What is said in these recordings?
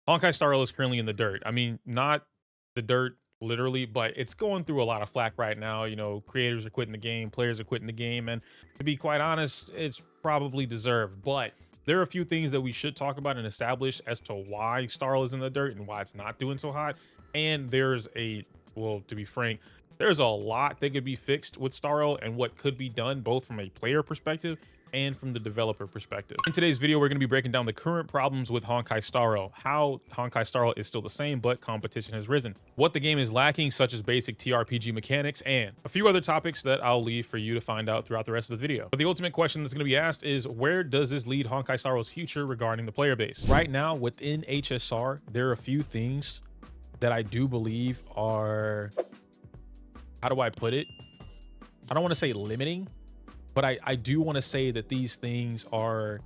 Honkai Star Rail is currently in the dirt. I mean, not the dirt literally, but it's going through a lot of flack right now. You know, creators are quitting the game, players are quitting the game, and to be quite honest, it's probably deserved. But there are a few things that we should talk about and establish as to why Star Rail is in the dirt and why it's not doing so hot. And there's well, to be frank, there's a lot that could be fixed with Star Rail and what could be done both from a player perspective and from the developer perspective. In today's video, we're going to be breaking down the current problems with Honkai Star Rail, how Honkai Star Rail is still the same, but competition has risen, what the game is lacking, such as basic TRPG mechanics, and a few other topics that I'll leave for you to find out throughout the rest of the video. But the ultimate question that's going to be asked is, where does this lead Honkai Star Rail's future regarding the player base? Right now, within HSR, there are a few things that I do believe are, how do I put it? I don't want to say limiting, but I do want to say that these things are,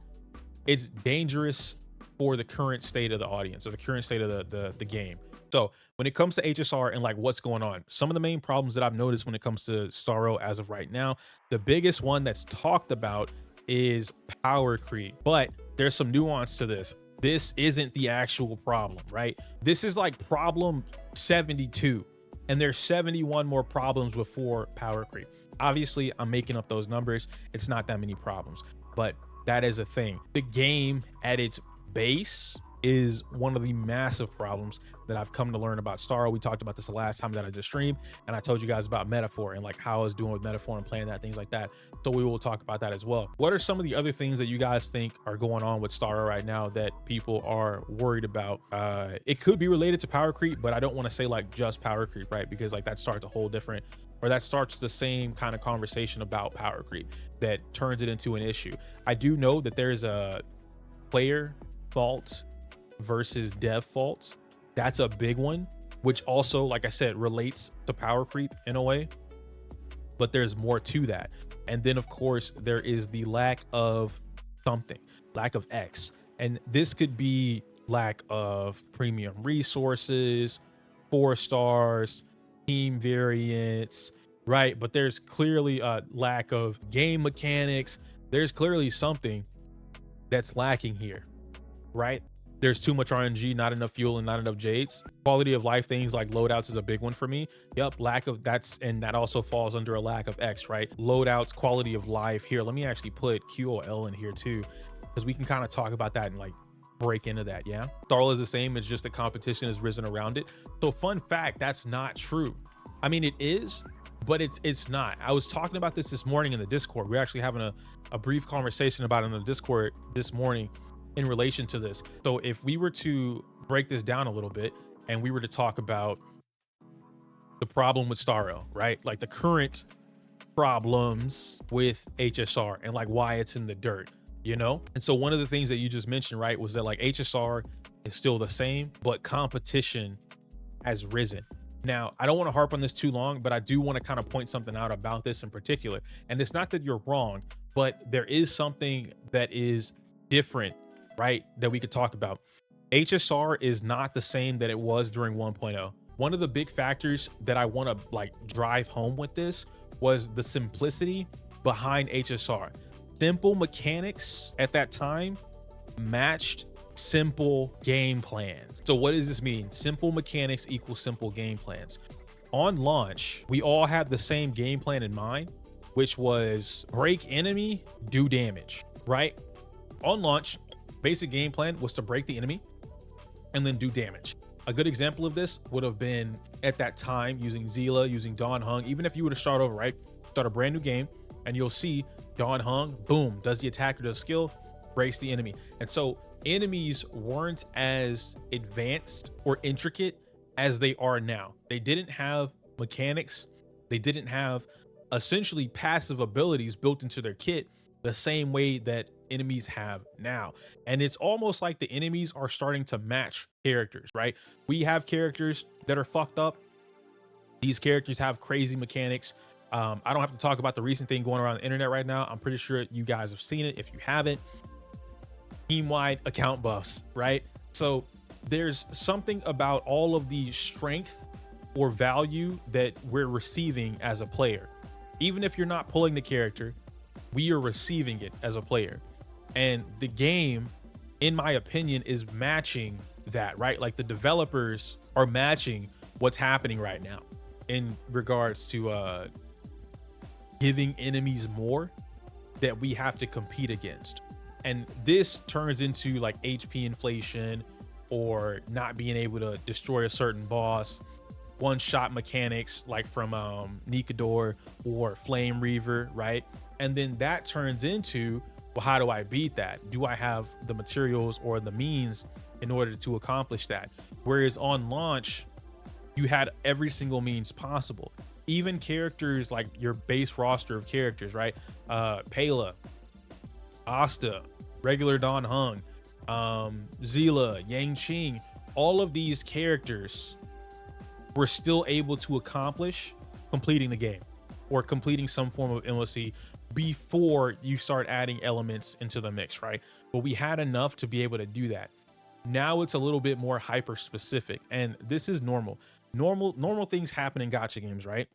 it's dangerous for the current state of the audience or the current state of the game. So when it comes to HSR and like what's going on, some of the main problems that I've noticed when it comes to Star Rail as of right now, the biggest one that's talked about is power creep, but there's some nuance to this. This isn't the actual problem, right? This is like problem 72, and there's 71 more problems before power creep. Obviously, I'm making up those numbers. It's not that many problems, but that is a thing. The game at its base is one of the massive problems that I've come to learn about Star Rail. We talked about this the last time that I just streamed, and I told you guys about metaphor and like how I was doing with metaphor and playing that, things like that. So we will talk about that as well. What are some of the other things that you guys think are going on with Star Rail right now that people are worried about? It could be related to power creep, but I don't want to say like just power creep, right? Because like that starts a whole different, or that starts the same kind of conversation about power creep that turns it into an issue. I do know that there's a player fault versus dev faults. That's a big one, which also, like I said, relates to power creep in a way, but there's more to that. And then of course there is the lack of something, lack of X, and this could be lack of premium resources, 4 stars, team variants, right? But there's clearly a lack of game mechanics. There's clearly something that's lacking here, right? There's too much RNG, not enough fuel, and not enough jades. Quality of life things like loadouts is a big one for me. Yep, lack of that's, and that also falls under a lack of X, right? Loadouts, quality of life. Here, let me actually put QOL in here too, because we can kind of talk about that and like break into that. Yeah, Star Rail is the same. It's just the competition has risen around it. So fun fact, that's not true. I mean, it is, but it's not. I was talking about this morning in the Discord. We're actually having a brief conversation about it in the Discord this morning in relation to this. So if we were to break this down a little bit and we were to talk about the problem with Star Rail, right? Like the current problems with HSR and like why it's in the dirt, you know? And so one of the things that you just mentioned, right, was that like HSR is still the same, but competition has risen. Now, I don't want to harp on this too long, but I do want to kind of point something out about this in particular. And it's not that you're wrong, but there is something that is different, right, that we could talk about. HSR is not the same that it was during 1.0. One of the big factors that I want to like drive home with this was the simplicity behind HSR. Simple mechanics at that time matched simple game plans. So what does this mean? Simple mechanics equals simple game plans. On launch, we all had the same game plan in mind, which was break enemy, do damage, right? On launch, basic game plan was to break the enemy and then do damage. A good example of this would have been at that time using Zila, using Dawn Hung. Even if you were to start over, right? Start a brand new game and you'll see Dawn Hung, boom, does the attack or the skill, breaks the enemy. And so enemies weren't as advanced or intricate as they are now. They didn't have mechanics. They didn't have essentially passive abilities built into their kit the same way that enemies have now. And it's almost like the enemies are starting to match characters, right? We have characters that are fucked up. These characters have crazy mechanics. I don't have to talk about the recent thing going around the internet right now. I'm pretty sure you guys have seen it. If you haven't, team-wide account buffs, right? So there's something about all of the strength or value that we're receiving as a player. Even if you're not pulling the character, we are receiving it as a player. And the game, in my opinion, is matching that, right? Like the developers are matching what's happening right now in regards to giving enemies more that we have to compete against. And this turns into like HP inflation or not being able to destroy a certain boss, one shot mechanics like from Nikador or Flame Reaver, right? And then that turns into, well, how do I beat that? Do I have the materials or the means in order to accomplish that? Whereas on launch, you had every single means possible. Even characters like your base roster of characters, right? Pela, Asta, regular Don Hung, Zila, Yang Qing, all of these characters were still able to accomplish completing the game or completing some form of MOC before you start adding elements into the mix, right? But we had enough to be able to do that. Now it's a little bit more hyper specific, and this is normal. Normal things happen in gacha games, right?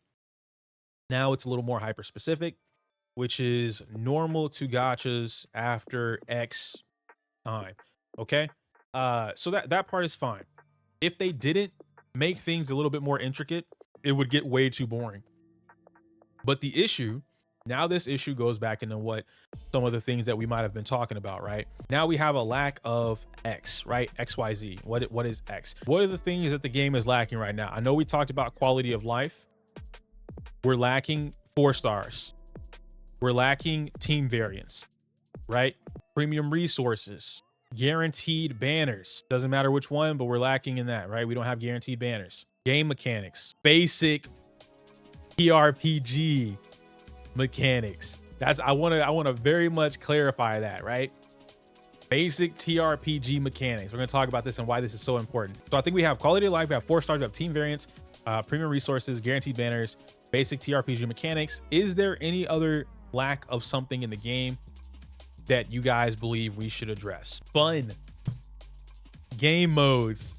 Now it's a little more hyper specific, which is normal to gachas after X time. Okay. So that part is fine. If they didn't make things a little bit more intricate, it would get way too boring. But the issue, now this issue goes back into what some of the things that we might have been talking about, right? Now we have a lack of X, right? XYZ. What is X? What are the things that the game is lacking right now? I know we talked about quality of life. We're lacking 4 stars. We're lacking team variants, right? Premium resources, guaranteed banners. Doesn't matter which one, but we're lacking in that, right? We don't have guaranteed banners. Game mechanics, basic TRPG mechanics. I want to very much clarify that, right? Basic TRPG mechanics. We're going to talk about this and why this is so important. So I think we have quality of life. We have 4 stars. We have team variants, premium resources, guaranteed banners, basic TRPG mechanics. Is there any other lack of something in the game that you guys believe we should address? Fun. Game modes.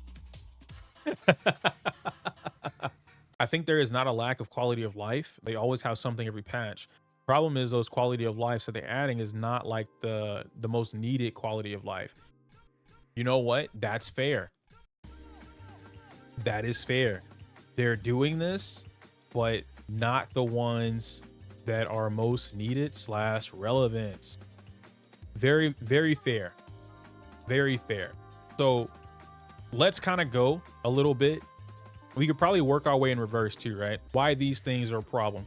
I think there is not a lack of quality of life. They always have something every patch. Problem is those quality of life that they're adding is not like the most needed quality of life. You know what? That's fair. That is fair. They're doing this, but not the ones that are most needed / relevant. Very, very fair. Very fair. So let's kind of go a little bit. We could probably work our way in reverse too, right? Why these things are a problem.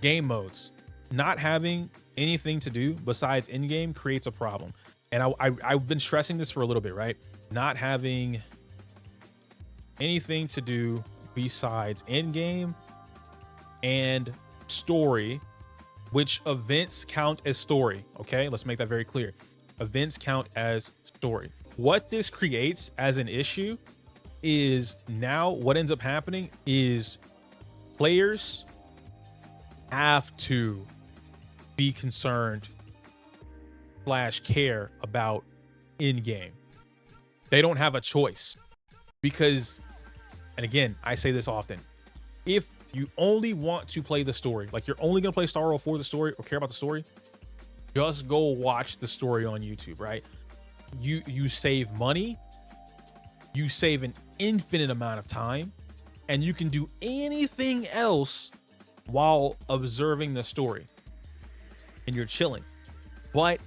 Game modes. Not having anything to do besides in-game creates a problem. And I've been stressing this for a little bit, right? Not having anything to do besides in-game and story, which events count as story. Okay, let's make that very clear. Events count as story. What this creates as an issue is now what ends up happening is players have to be concerned / care about in-game. They don't have a choice because, and again, I say this often, if you only want to play the story, like you're only going to play Star Rail for the story or care about the story, just go watch the story on YouTube, right? You save money, you save an infinite amount of time, and you can do anything else while observing the story and you're chilling. But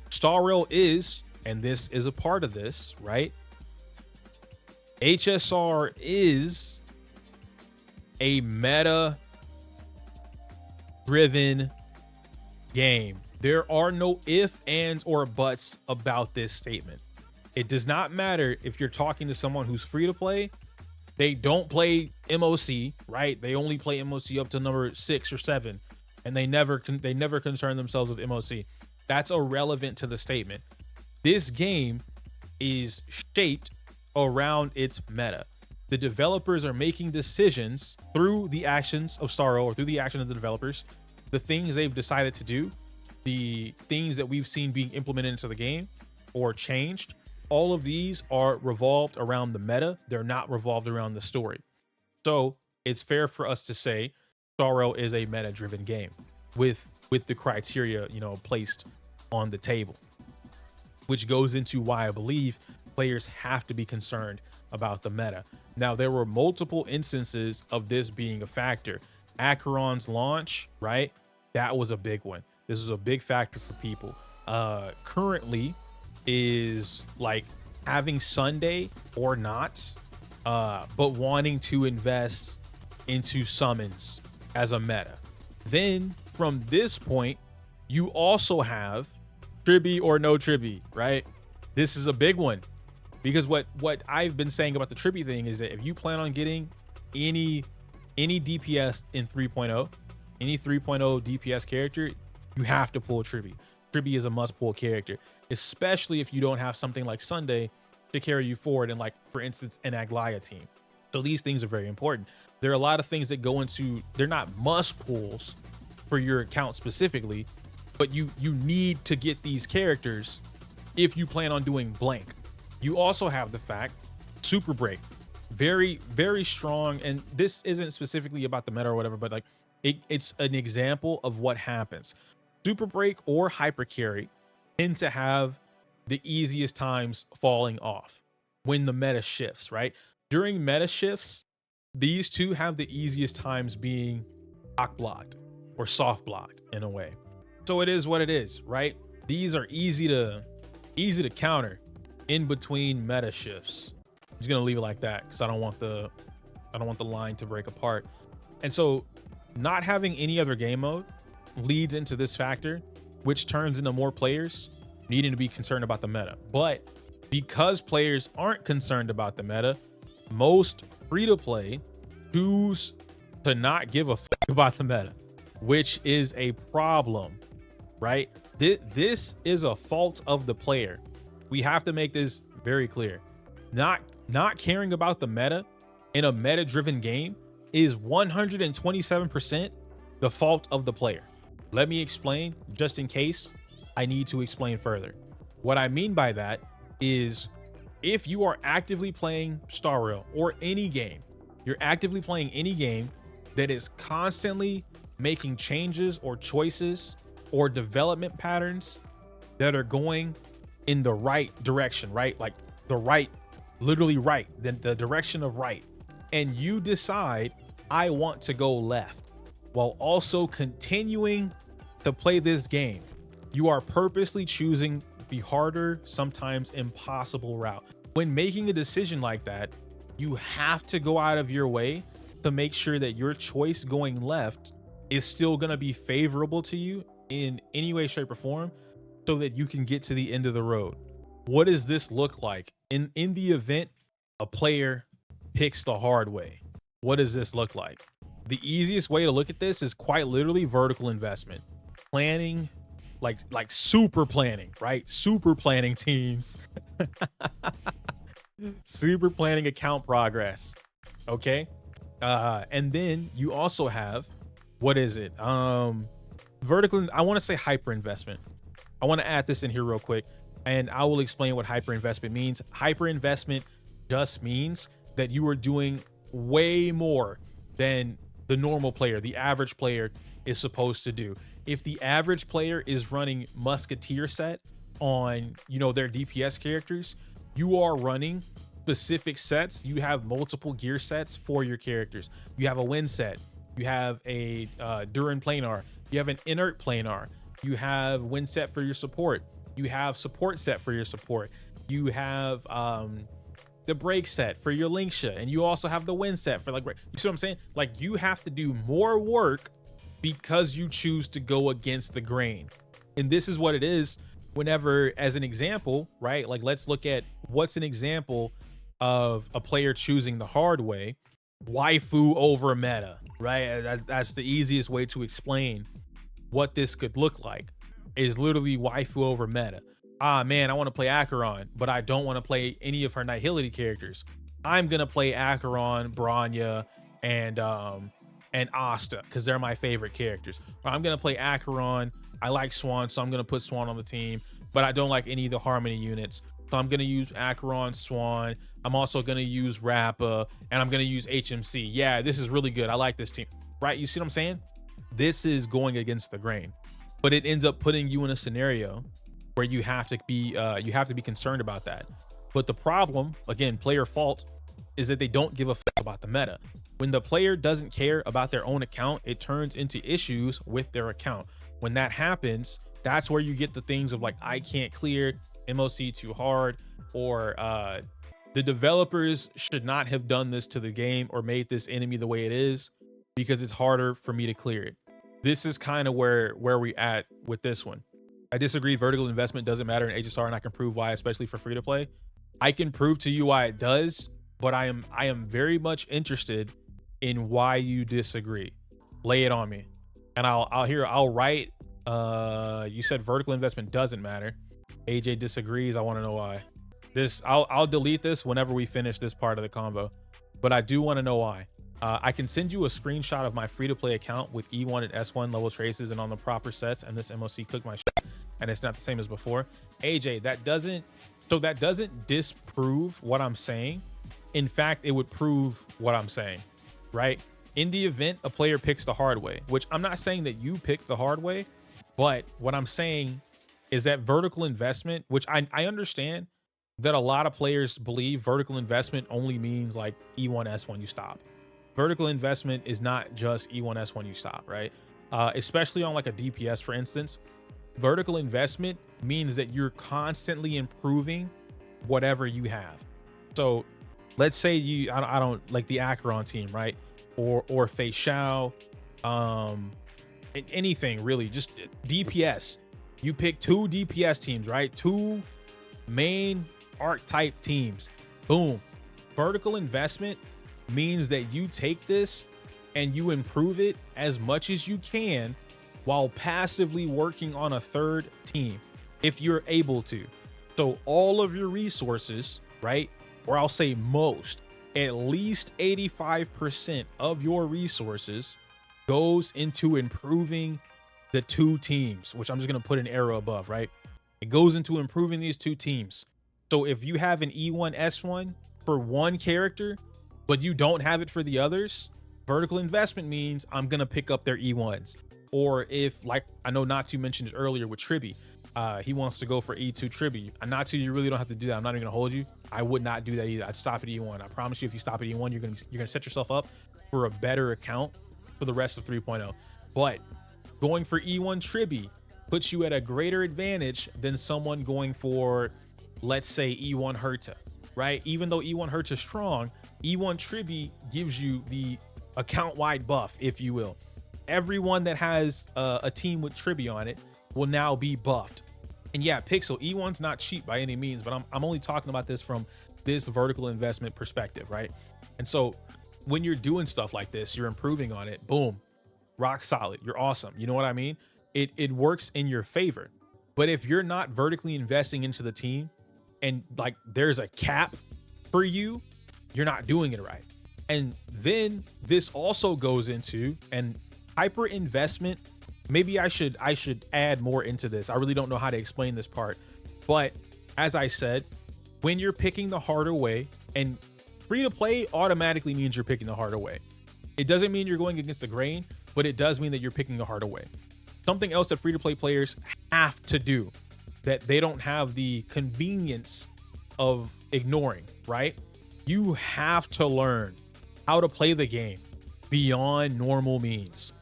Star Rail is, and this is a part of this, right? HSR is a meta driven game. There are no ifs, ands, or buts about this statement. It does not matter if you're talking to someone who's free to play. They don't play MOC, right? They only play MOC up to number 6 or 7, and they never concern themselves with MOC. That's irrelevant to the statement. This game is shaped around its meta. The developers are making decisions through the actions of Star Rail, or through the action of the developers, the things they've decided to do, the things that we've seen being implemented into the game or changed. All of these are revolved around the meta. They're not revolved around the story. So it's fair for us to say Star Rail is a meta-driven game with the criteria, placed on the table, which goes into why I believe players have to be concerned about the meta. Now, there were multiple instances of this being a factor. Acheron's launch, right? That was a big one. This was a big factor for people. Currently is like having Sunday or not, but wanting to invest into summons as a meta. Then from this point, you also have Tribby or no Tribby, right? This is a big one because what I've been saying about the Tribby thing is that if you plan on getting any DPS in 3.0, any 3.0 DPS character, you have to pull Tribby. Tribby is a must pull character, especially if you don't have something like Sunday to carry you forward in, like, for instance, an Aglaia team. So these things are very important. There are a lot of things that go into, they're not must pulls for your account specifically, but you need to get these characters if you plan on doing blank. You also have the fact Super Break, very, very strong. And this isn't specifically about the meta or whatever, but like it's an example of what happens. Super Break or Hyper Carry tend to have the easiest times falling off when the meta shifts, right? During meta shifts, these two have the easiest times being cock blocked or soft blocked in a way. So it is what it is, right? These are easy to counter in between meta shifts. I'm just gonna leave it like that because I don't want the line to break apart. And so not having any other game mode leads into this factor, which turns into more players needing to be concerned about the meta. But because players aren't concerned about the meta, most free-to-play choose to not give a fuck about the meta, which is a problem, right? This is a fault of the player. We have to make this very clear. Not caring about the meta in a meta-driven game is 127% the fault of the player. Let me explain, just in case I need to explain further. What I mean by that is if you are actively playing Star Rail or any game, you're actively playing any game that is constantly making changes or choices or development patterns that are going in the right direction, right? Like the right, literally right, the direction of right. And you decide, I want to go left, while also continuing to play this game. You are purposely choosing the harder, sometimes impossible route. When making a decision like that, you have to go out of your way to make sure that your choice going left is still going to be favorable to you in any way, shape, or form, so that you can get to the end of the road. What does this look like in the event a player picks the hard way? What does this look like? The easiest way to look at this is quite literally vertical investment, planning, like super planning, right? Super planning teams, super planning account progress. Okay. And then you also have, what is it? Vertical, I want to say hyper investment. I want to add this in here real quick, and I will explain what hyper investment means. Hyper investment just means that you are doing way more than the normal player, the average player, is supposed to do. If the average player is running Musketeer set on, you know, their DPS characters, you are running specific sets. You have multiple gear sets for your characters. You have a wind set. You have a Duran planar. You have an inert planar. You have wind set for your support. You have support set for your support. You have the break set for your Linksha, and you also have the wind set for, like, you see what I'm saying? Like, you have to do more work because you choose to go against the grain. And this is what it is whenever, as an example, right? Like, let's look at what's an example of a player choosing the hard way. Waifu over meta, right? That's the easiest way to explain what this could look like, is literally waifu over meta. Ah, man, I want to play Acheron, but I don't want to play any of her Nihility characters. I'm going to play Acheron, Bronya, and Asta, because they're my favorite characters. Or I'm going to play Acheron. I like Swan, so I'm going to put Swan on the team, but I don't like any of the Harmony units. So I'm going to use Acheron, Swan. I'm also going to use Rappa, and I'm going to use HMC. Yeah, this is really good. I like this team, right? You see what I'm saying? This is going against the grain, but it ends up putting you in a scenario where you have to be concerned about that. But the problem, again, player fault, is that they don't give a fuck about the meta. When the player doesn't care about their own account, it turns into issues with their account. When that happens, that's where you get the things of like, I can't clear, MOC too hard, or the developers should not have done this to the game or made this enemy the way it is because it's harder for me to clear it. This is kind of where we at with this one. I disagree. Vertical investment doesn't matter in HSR, and I can prove why, especially for free to play. I can prove to you why it does, but I am very much interested in why you disagree. Lay it on me, and I'll write. You said vertical investment doesn't matter. AJ disagrees. I want to know why. I'll delete this whenever we finish this part of the convo, but I do want to know why. I can send you a screenshot of my free-to-play account with E1 and S1 level traces and on the proper sets, and this MOC cooked my shit, and it's not the same as before. AJ, that doesn't disprove what I'm saying. In fact, it would prove what I'm saying, right? In the event a player picks the hard way, which I'm not saying that you picked the hard way, but what I'm saying is that vertical investment, which I understand that a lot of players believe vertical investment only means like E1, S1, you stop. Vertical investment is not just E1, S1, you stop, right? Especially on like a DPS, for instance. Vertical investment means that you're constantly improving whatever you have. So let's say I don't like the Acheron team, right? Or Fei Xiao, anything really, just DPS. You pick 2 DPS teams, right? 2 main archetype teams. Boom. Vertical investment means that you take this and you improve it as much as you can while passively working on a third team if you're able to. So all of your resources, right? Or I'll say most, at least 85% of your resources goes into improving the 2 teams, which I'm just going to put an arrow above, right? It goes into improving these 2 teams. So if you have an E1, S1 for one character, but you don't have it for the others, vertical investment means I'm going to pick up their E1s. Or if, like, I know Natu mentioned it earlier with Tribby, he wants to go for E2 Tribby. Natu, you really don't have to do that. I'm not even going to hold you. I would not do that either. I'd stop at E1. I promise you, if you stop at E1, you're going to set yourself up for a better account for the rest of 3.0. But going for E1 Tribby puts you at a greater advantage than someone going for, let's say, E1 Herta, right? Even though E1 Herta is strong, E1 Tribby gives you the account-wide buff, if you will. Everyone that has a team with Tribby on it will now be buffed. And yeah, Pixel, E1's not cheap by any means, but I'm only talking about this from this vertical investment perspective, right? And so when you're doing stuff like this, you're improving on it, boom, rock solid, you're awesome. You know what I mean? It works in your favor. But if you're not vertically investing into the team and like there's a cap for you, you're not doing it right. And then this also goes into, and hyper investment, maybe I should add more into this. I really don't know how to explain this part. But as I said, when you're picking the harder way, and free to play automatically means you're picking the harder way. It doesn't mean you're going against the grain, but it does mean that you're picking the harder way. Something else that free to play players have to do that they don't have the convenience of ignoring, right? You have to learn how to play the game beyond normal means.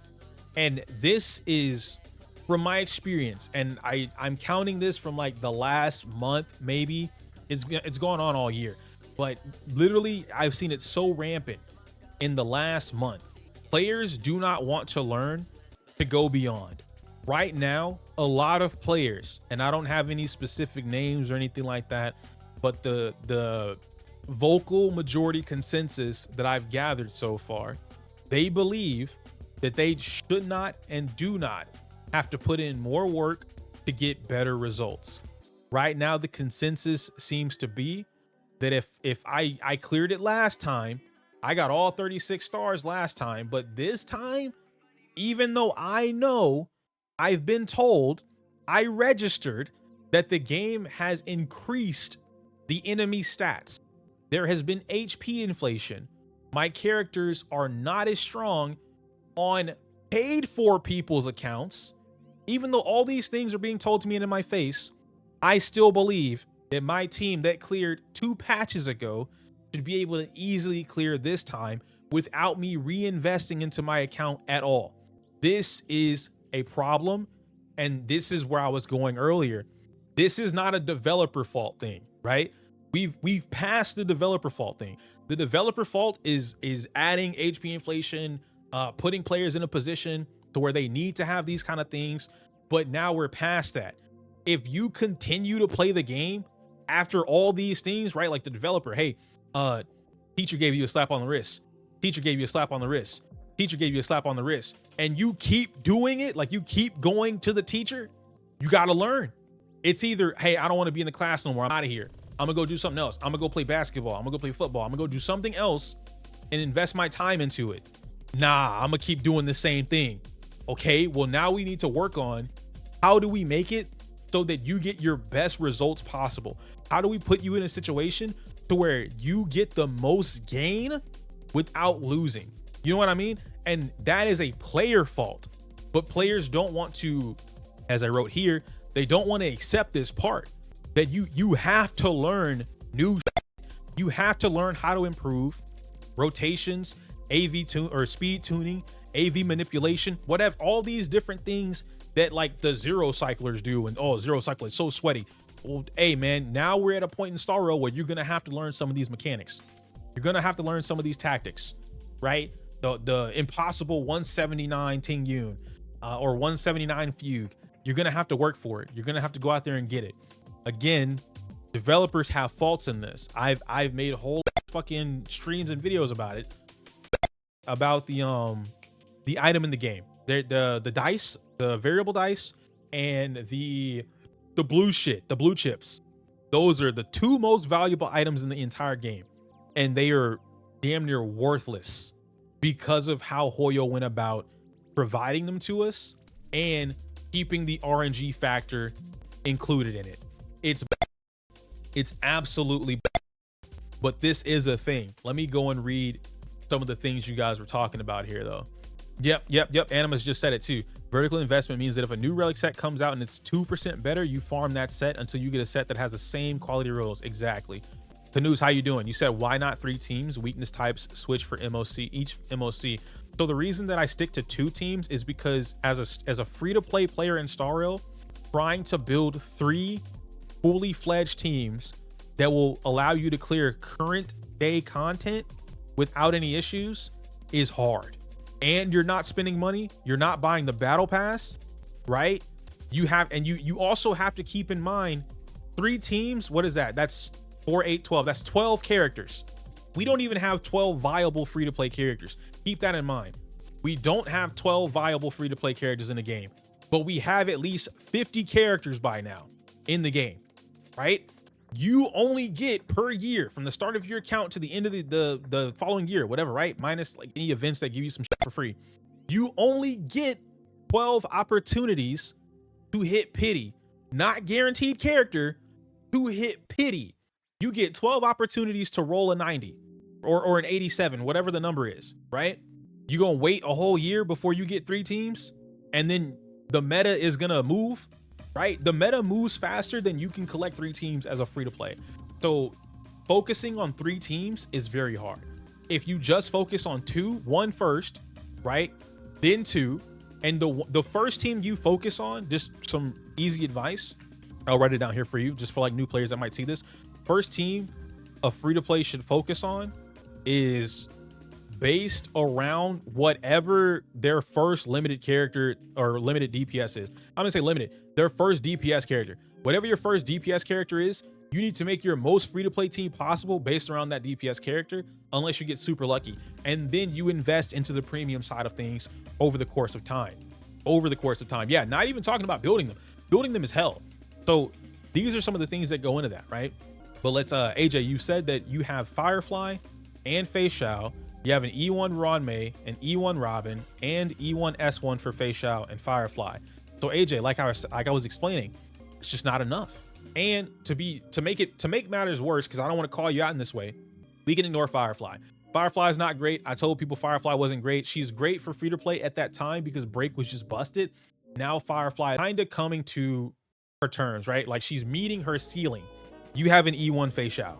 And this is from my experience, and I'm counting this from like the last month, maybe. It's gone on all year, but literally I've seen it so rampant in the last month. Players do not want to learn to go beyond. Right now, a lot of players, and I don't have any specific names or anything like that, but the vocal majority consensus that I've gathered so far, they believe that they should not and do not have to put in more work to get better results. Right now, the consensus seems to be that if I cleared it last time, I got all 36 stars last time, but this time, even though I know I've been told, I registered that the game has increased the enemy stats. There has been HP inflation. My characters are not as strong on paid for people's accounts. Even though all these things are being told to me and in my face, I still believe that my team that cleared 2 patches ago should be able to easily clear this time without me reinvesting into my account at all. This is a problem, and this is where I was going earlier. This is not a developer fault thing, right? We've passed the developer fault thing. The developer fault is adding HP inflation, putting players in a position to where they need to have these kind of things. But now we're past that. If you continue to play the game after all these things, right? Like the developer, hey, teacher gave you a slap on the wrist. Teacher gave you a slap on the wrist. Teacher gave you a slap on the wrist. And you keep doing it, like you keep going to the teacher, you got to learn. It's either, hey, I don't want to be in the class no more. I'm out of here. I'm gonna go do something else. I'm gonna go play basketball. I'm gonna go play football. I'm gonna go do something else and invest my time into it. Nah, I'm gonna keep doing the same thing. Okay, well, now we need to work on how do we make it so that you get your best results possible? How do we put you in a situation to where you get the most gain without losing? You know what I mean? And that is a player fault, but players don't want to, as I wrote here, they don't want to accept this part that you have to learn new shit. You have to learn how to improve rotations, AV tune or speed tuning, AV manipulation, whatever, all these different things that like the zero cyclers do. And oh, zero cycler is so sweaty. Well, hey man, now we're at a point in Star Rail where you're gonna have to learn some of these mechanics. You're gonna have to learn some of these tactics, right? The impossible 179 Ting Yun or 179 Fugue. You're gonna have to work for it. You're gonna have to go out there and get it. Again, developers have faults in this. I've made whole fucking streams and videos about it, about the item in the game, the dice, the variable dice, and the blue shit, the blue chips. Those are the 2 most valuable items in the entire game, and they are damn near worthless because of how Hoyo went about providing them to us and keeping the RNG factor included in it. It's absolutely bad. But this is a thing. Let me go and read some of the things you guys were talking about here though. Yep. Animus just said it too. Vertical investment means that if a new relic set comes out and it's 2% better, you farm that set until you get a set that has the same quality rules. Exactly. Canoes, how you doing? You said, why not 3 teams? Weakness types switch for MOC, each MOC. So the reason that I stick to 2 teams is because as a free-to-play player in Star Rail, trying to build 3 fully fledged teams that will allow you to clear current day content without any issues is hard. And you're not spending money. You're not buying the battle pass, right? You also have to keep in mind 3 teams. What is that? That's 4, 8, 12. That's 12 characters. We don't even have 12 viable free-to-play characters. Keep that in mind. We don't have 12 viable free-to-play characters in the game, but we have at least 50 characters by now in the game, right? You only get per year from the start of your account to the end of the following year, whatever, right? Minus like any events that give you some shit for free. You only get 12 opportunities to hit pity, not guaranteed character, to hit pity. You get 12 opportunities to roll a 90 or an 87, whatever the number is, right? You gonna wait a whole year before you get 3 teams, and then the meta is gonna move, right? The meta moves faster than you can collect 3 teams as a free to play. So focusing on 3 teams is very hard. If you just focus on 2, 1 first, right? Then 2, and the first team you focus on, just some easy advice. I'll write it down here for you, just for like new players that might see this. First team a free to play should focus on is based around whatever their first limited character or limited DPS is. I'm gonna say limited, their first DPS character. Whatever your first DPS character is, you need to make your most free to play team possible based around that DPS character, unless you get super lucky. And then you invest into the premium side of things over the course of time. Yeah, not even talking about building them. Building them is hell. So these are some of the things that go into that, right? But let's AJ, you said that you have Firefly and Fei Xiao. You have an E1 Ranmei, an E1 Robin, and E1 S1 for Fei Xiao and Firefly. So AJ, like I was explaining, it's just not enough. And to make matters worse, because I don't want to call you out in this way, we can ignore Firefly. Firefly is not great. I told people Firefly wasn't great. She's great for free to play at that time because Break was just busted. Now Firefly kind of coming to her terms, right? Like she's meeting her ceiling. you have an E1 Fei Xiao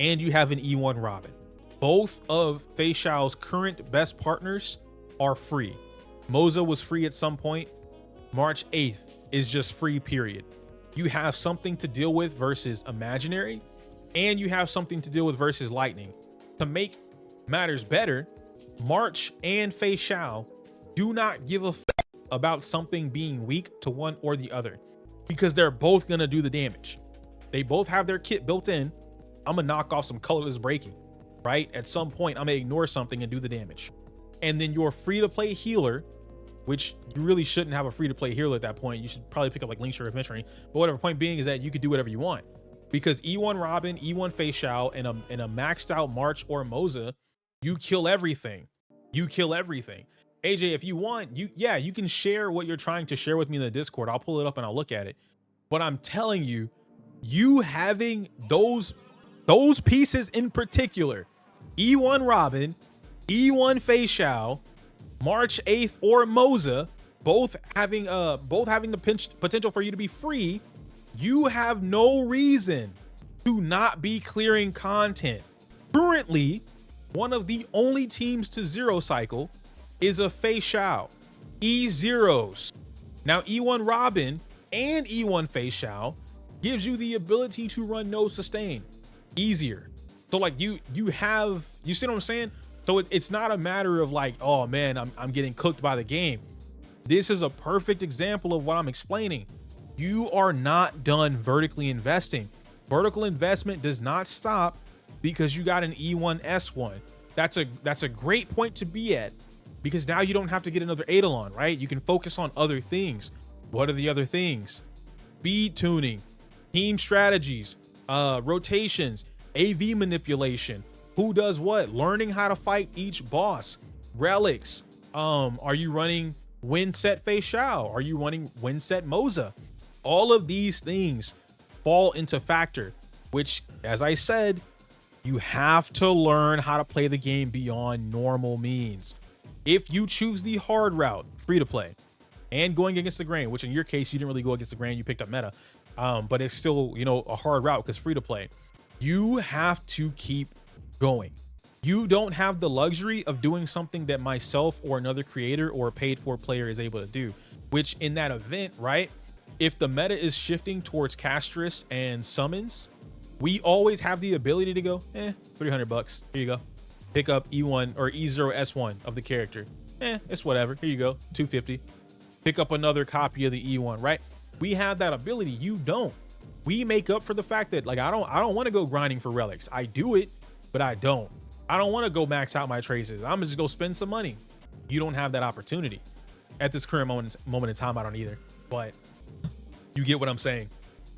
and you have an E1 Robin. Both of Fei Xiao's current best partners are free. Moza was free at some point. March 8th is just free, period. You have something to deal with versus Imaginary, and you have something to deal with versus Lightning. To make matters better, March and Fei Xiao do not give a about something being weak to one or the other, because they're both gonna do the damage. They both have their kit built in. I'm gonna knock off some colorless breaking, right? At some point, I'm gonna ignore something and do the damage. And then your free-to-play healer, which you really shouldn't have a free-to-play healer at that point. You should probably pick up like Link's Sheriff Mentoring. But whatever, point being is that you could do whatever you want. Because E1 Robin, E1 Fei Xiao, and a maxed out March or Moza, you kill everything. You kill everything. AJ, if you want, you can share what you're trying to share with me in the Discord. I'll pull it up and I'll look at it. But I'm telling you, you having those pieces in particular, E1 Robin, E1 Fei Xiao, March 8th or Moza, both having the potential for you to be free, you have no reason to not be clearing content. Currently, one of the only teams to zero cycle is a Fei Xiao. E0s. Now E1 Robin and E1 Fei Xiao gives you the ability to run no sustain easier. So like you see what I'm saying? So it's not a matter of like, oh man, I'm getting cooked by the game. This is a perfect example of what I'm explaining. You are not done vertically investing. Vertical investment does not stop because you got an E1 S1. That's a great point to be at, because now you don't have to get another Eidolon, right? You can focus on other things. What are the other things? Speed tuning, team strategies, rotations, AV manipulation. Who does what? Learning how to fight each boss. Relics. Are you running win set Fei Xiao? Are you running win set Moza? All of these things fall into factor, which, as I said, you have to learn how to play the game beyond normal means. If you choose the hard route, free to play, and going against the grain, which in your case, you didn't really go against the grain, you picked up meta, but it's still, a hard route because free to play, you have to keep going. You don't have the luxury of doing something that myself or another creator or a paid for player is able to do, which in that event, right? If the meta is shifting towards Castris and summons, we always have the ability to go, $300. Here you go. Pick up E1 or E0 S1 of the character. It's whatever. Here you go. $250. Pick up another copy of the E1, right? We have that ability. You don't. We make up for the fact that like I don't want to go grinding for relics. I do it, but I don't. I don't want to go max out my traces. I'm just go spend some money. You don't have that opportunity. At this current moment in time, I don't either. But you get what I'm saying.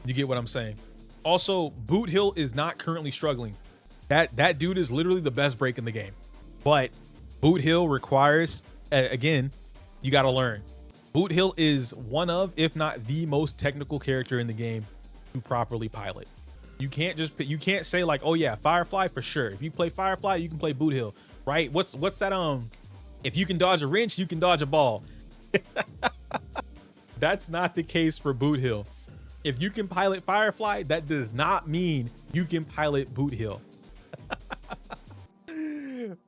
You get what I'm saying. Also, Boot Hill is not currently struggling. That dude is literally the best break in the game. But Boot Hill requires, again, you got to learn. Boot Hill is one of, if not the most technical character in the game to properly pilot. You can't say like, oh yeah, Firefly for sure. If you play Firefly, you can play Boot Hill, right? What's that? If you can dodge a wrench, you can dodge a ball. That's not the case for Boot Hill. If you can pilot Firefly, that does not mean you can pilot Boot Hill.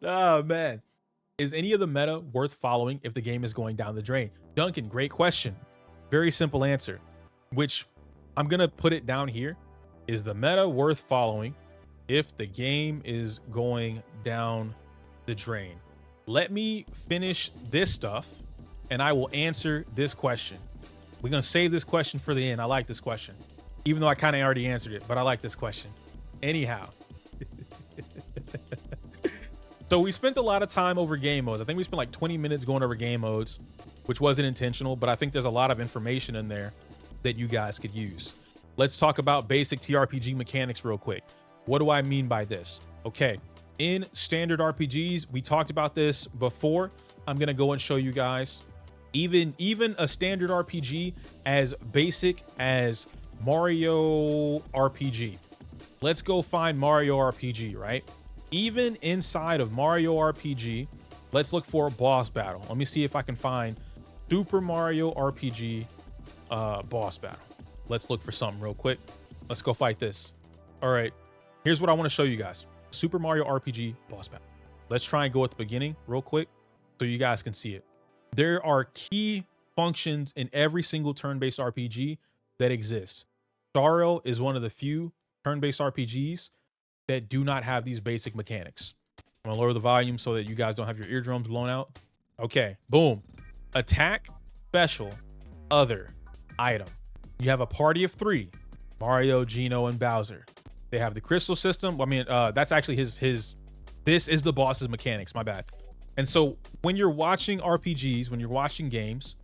Oh man. Is any of the meta worth following if the game is going down the drain? Duncan, great question. Very simple answer, which I'm gonna put it down here. Is the meta worth following if the game is going down the drain? Let me finish this stuff and I will answer this question. We're gonna save this question for the end. I like this question, even though I kind of already answered it, but I like this question. Anyhow. So we spent a lot of time over game modes. I think we spent like 20 minutes going over game modes, which wasn't intentional, but I think there's a lot of information in there that you guys could use. Let's talk about basic TRPG mechanics real quick. What do I mean by this? Okay, in standard RPGs, we talked about this before. I'm gonna go and show you guys. Even a standard RPG as basic as Mario RPG. Let's go find Mario RPG, right? Even inside of Mario RPG, let's look for a boss battle. Let me see if I can find Super Mario RPG boss battle. Let's look for something real quick. Let's go fight this. All right, here's what I want to show you guys. Super Mario RPG boss battle. Let's try and go at the beginning real quick so you guys can see it. There are key functions in every single turn-based RPG that exists. Star Rail is one of the few turn-based RPGs that do not have these basic mechanics. I'm gonna lower the volume so that you guys don't have your eardrums blown out. Okay, boom. Attack, special, other, item. You have a party of 3, Mario, Geno, and Bowser. They have the crystal system. I mean, that's actually his, this is the boss's mechanics, my bad. And so when you're watching RPGs, when you're watching games,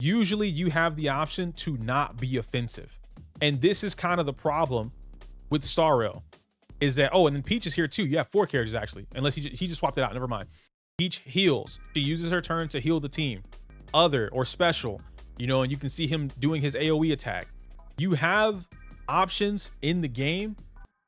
usually you have the option to not be offensive. And this is kind of the problem with Star Rail, is that, oh, and then Peach is here too. You have 4 characters actually, unless he just swapped it out, never mind. Peach heals. She uses her turn to heal the team. Other or special, you know, and you can see him doing his AoE attack. You have options in the game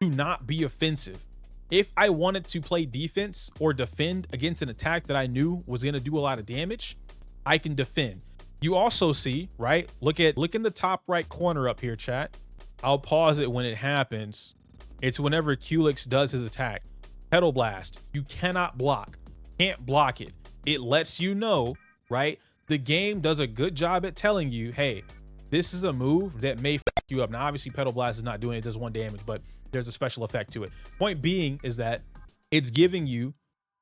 to not be offensive. If I wanted to play defense or defend against an attack that I knew was going to do a lot of damage, I can defend. You also see, right? Look in the top right corner up here, chat. I'll pause it when it happens. It's whenever Culex does his attack. Pedal Blast. You cannot block. Can't block it. It lets you know, right? The game does a good job at telling you, hey, this is a move that may fuck you up. Now, obviously, Pedal Blast is not doing it. It does 1 damage, but there's a special effect to it. Point being is that it's giving you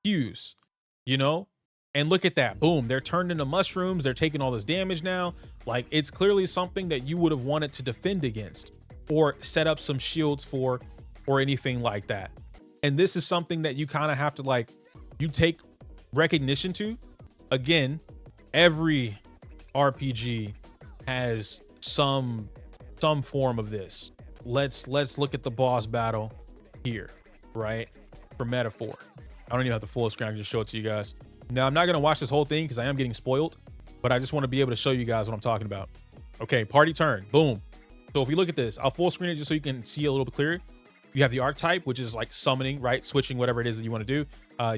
cues, you know? And look at that. Boom. They're turned into mushrooms. They're taking all this damage now. Like, it's clearly something that you would have wanted to defend against or set up some shields for or anything like that. And this is something that you kind of have to, like, you take recognition to. Again, every RPG has some form of this. Let's look at the boss battle here, right? For metaphor. I don't even have the full screen. I can just show it to you guys. Now, I'm not going to watch this whole thing because I am getting spoiled, but I just want to be able to show you guys what I'm talking about. Okay, party turn. Boom. So if you look at this, I'll full screen it just so you can see a little bit clearer. You have the archetype, which is like summoning, right? Switching whatever it is that you want to do,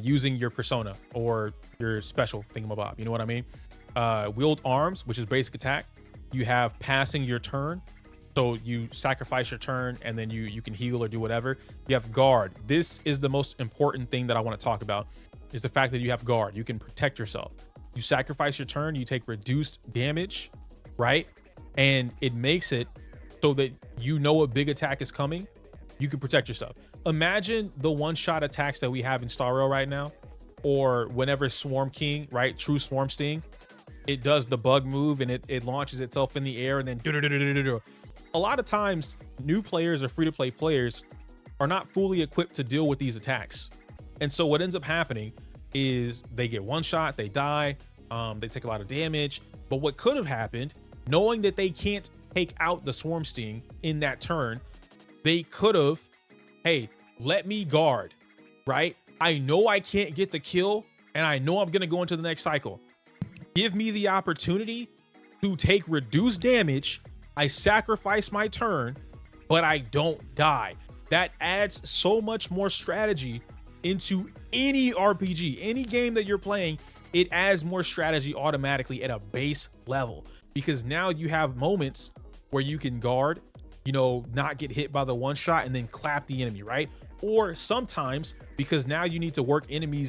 using your persona or your special thingamabob. You know what I mean? Wield arms, which is basic attack. You have passing your turn. So you sacrifice your turn and then you can heal or do whatever. You have guard. This is the most important thing that I want to talk about, is the fact that you have guard. You can protect yourself. You sacrifice your turn, you take reduced damage, right? And it makes it so that you know a big attack is coming. You can protect yourself. Imagine the one-shot attacks that we have in Star Rail right now, or whenever Swarm King, right? True Swarm Sting, it does the bug move and it launches itself in the air and then a lot of times new players or free-to-play players are not fully equipped to deal with these attacks. And so what ends up happening is they get one shot, they die, they take a lot of damage. But what could have happened, knowing that they can't take out the Swarm Sting in that turn, they could have, hey, let me guard, right? I know I can't get the kill and I know I'm going to go into the next cycle. Give me the opportunity to take reduced damage. I sacrifice my turn, but I don't die. That adds so much more strategy into any RPG, any game that you're playing. It adds more strategy automatically at a base level, because now you have moments where you can guard, you know, not get hit by the one shot and then clap the enemy, right? Or sometimes, because now you need to work enemy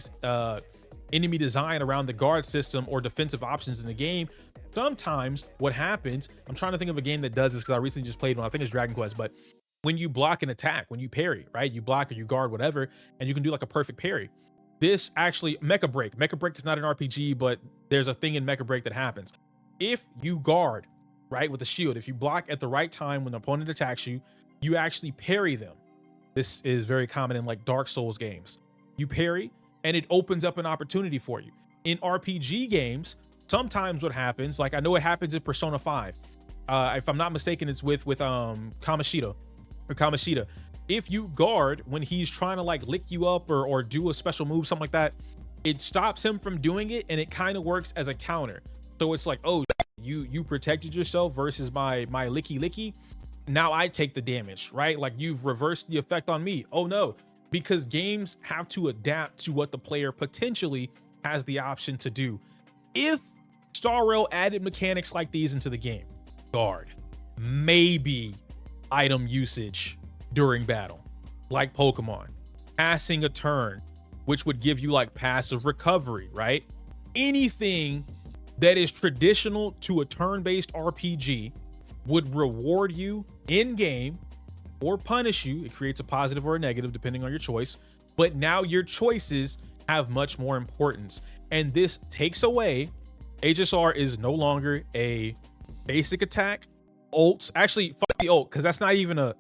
design around the guard system or defensive options in the game. Sometimes what happens, I'm trying to think of a game that does this because I recently just played one. I think it's Dragon Quest, but when you block an attack, when you parry, right? You block or you guard, whatever, and you can do like a perfect parry. This actually, Mecha Break. Mecha Break is not an RPG, but there's a thing in Mecha Break that happens. If you guard, right, with a shield, if you block at the right time when the opponent attacks you, you actually parry them. This is very common in like Dark Souls games. You parry and it opens up an opportunity for you. In RPG games, sometimes what happens, like I know it happens in Persona 5. If I'm not mistaken, it's with Kamoshida. If you guard when he's trying to like lick you up or do a special move, something like that, it stops him from doing it, and it kind of works as a counter. So it's like, oh, you protected yourself versus my licky. Now I take the damage, right? Like you've reversed the effect on me. Oh no, because games have to adapt to what the player potentially has the option to do. If Star Rail added mechanics like these into the game, guard, maybe item usage during battle, like Pokemon, passing a turn, which would give you like passive recovery, right? Anything that is traditional to a turn-based RPG would reward you in game or punish you. It creates a positive or a negative depending on your choice. But now your choices have much more importance. And this takes away, HSR is no longer a basic attack. Ults, actually, fuck the ult, because that's not even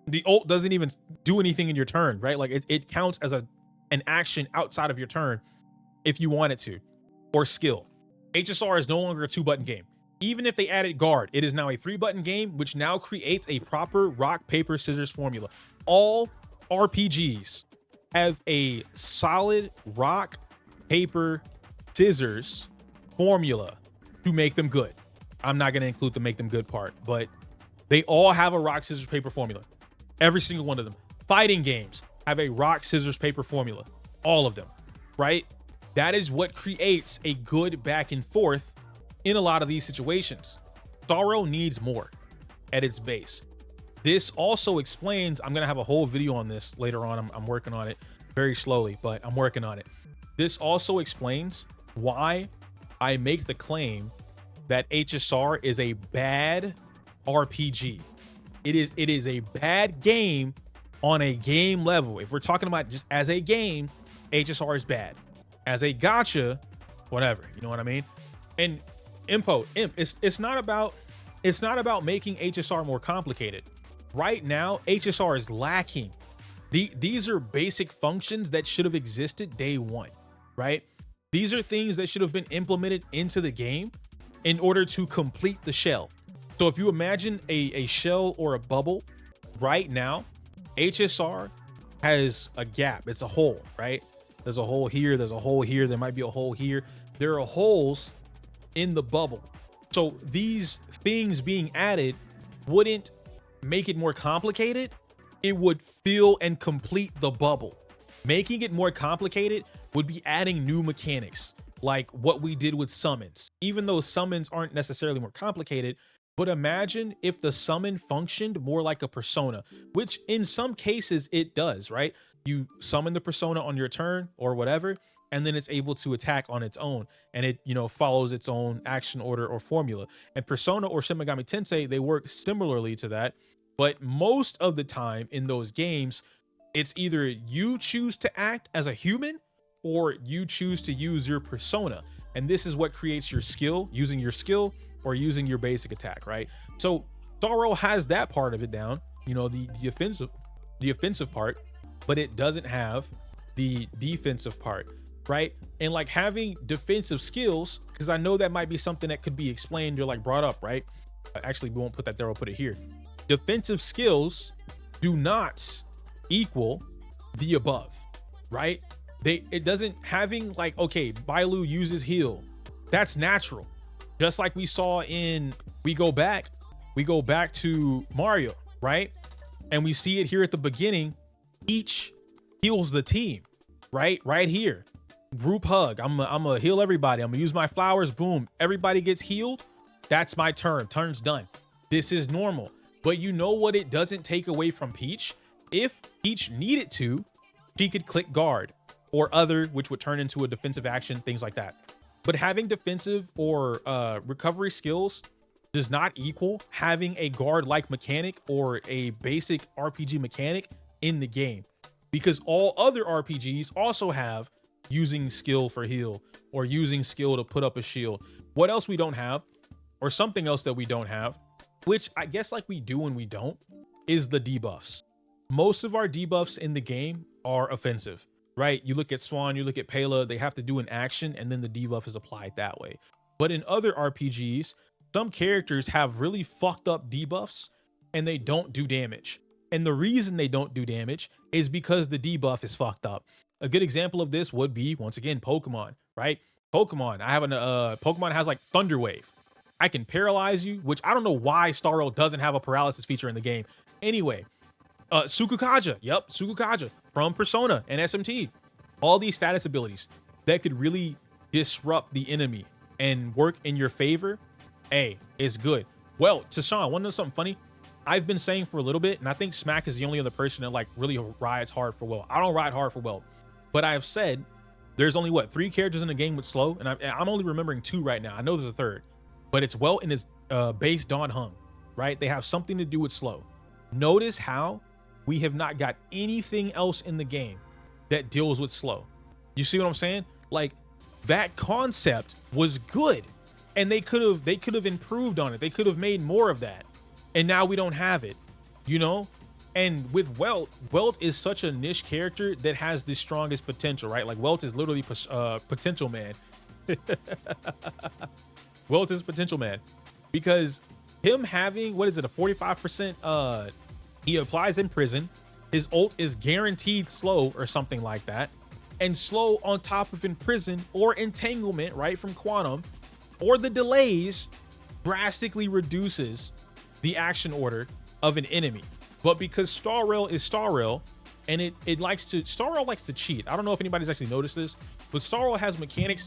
the ult doesn't even do anything in your turn, right? Like it counts as an action outside of your turn if you want it to, or skill. HSR is no longer a 2-button game. Even if they added guard, it is now a 3-button game, which now creates a proper rock, paper, scissors formula. All RPGs have a solid rock, paper, scissors formula to make them good. I'm not going to include the make them good part, but they all have a rock, scissors, paper formula. Every single one of them. Fighting games have a rock, scissors, paper formula. All of them, right? That is what creates a good back and forth in a lot of these situations. Star Rail needs more at its base. This also explains, I'm going to have a whole video on this later on. I'm working on it very slowly, but I'm working on it. This also explains why I make the claim that HSR is a bad RPG. It is a bad game on a game level. If we're talking about just as a game, HSR is bad. As a gacha, whatever, you know what I mean? And Imp, it's not about making HSR more complicated. Right now, HSR is lacking. These are basic functions that should have existed day one, right? These are things that should have been implemented into the game in order to complete the shell. So if you imagine a shell or a bubble right now, HSR has a gap. It's a hole, right? There's a hole here. There's a hole here. There might be a hole here. There are holes in the bubble. So these things being added wouldn't make it more complicated. It would fill and complete the bubble. Making it more complicated would be adding new mechanics, like what we did with summons. Even though summons aren't necessarily more complicated, but imagine if the summon functioned more like a persona, which in some cases it does, right? You summon the persona on your turn or whatever, and then it's able to attack on its own, and it, you know, follows its own action order or formula. And Persona or Shin Megami Tensei, they work similarly to that, but most of the time in those games, it's either you choose to act as a human or you choose to use your persona. And this is what creates your skill, using your skill or using your basic attack, right? So Star Rail has that part of it down, you know, the offensive part, but it doesn't have the defensive part, right? And like having defensive skills, because I know that might be something that could be explained or like brought up, right? Actually, we won't put that there, I'll put it here. Defensive skills do not equal the above, right? It doesn't, having like, okay, Bailu uses heal, that's natural. Just like we saw in, we go back to Mario, right? And we see it here at the beginning, each heals the team, right? Right here, group hug. I'm gonna heal everybody. I'm gonna use my flowers, boom, everybody gets healed. That's my turn, turn's done. This is normal. But you know what it doesn't take away from Peach? If Peach needed to, she could click guard or other, which would turn into a defensive action, things like that. But having defensive or recovery skills does not equal having a guard-like mechanic or a basic RPG mechanic in the game. Because all other RPGs also have using skill for heal or using skill to put up a shield. What else we don't have, or something else that we don't have, which I guess like we do and we don't, is the debuffs. Most of our debuffs in the game are offensive, right? You look at Swan, you look at Pela, they have to do an action and then the debuff is applied that way. But in other RPGs, some characters have really fucked up debuffs and they don't do damage. And the reason they don't do damage is because the debuff is fucked up. A good example of this would be, once again, Pokemon, right? Pokemon, I have Pokemon has like Thunder Wave. I can paralyze you, which I don't know why Star Rail doesn't have a paralysis feature in the game. Anyway, Sukukaja, yep, Sukukaja from Persona and SMT. All these status abilities that could really disrupt the enemy and work in your favor, hey, it's good. Well, Tashawn, wanna know something funny? I've been saying for a little bit, and I think Smack is the only other person that like really rides hard for Welt. I don't ride hard for Welt, but I have said there's only what 3 characters in the game with slow, and I'm only remembering 2 right now. I know there's a third, but it's Welt and it's base Dawn Hung, right? They have something to do with slow. Notice how we have not got anything else in the game that deals with slow. You see what I'm saying? Like that concept was good, and they could have improved on it. They could have made more of that, and now we don't have it, you know. And with Welt is such a niche character that has the strongest potential, right? Like Welt is literally potential man. Welt is potential man, because him having, what is it, a 45%, he applies in prison, his ult is guaranteed slow or something like that, and slow on top of imprison or entanglement, right, from Quantum, or the delays drastically reduces the action order of an enemy. But because Star Rail is Star Rail, and Star Rail likes to cheat. I don't know if anybody's actually noticed this, but Star Rail has mechanics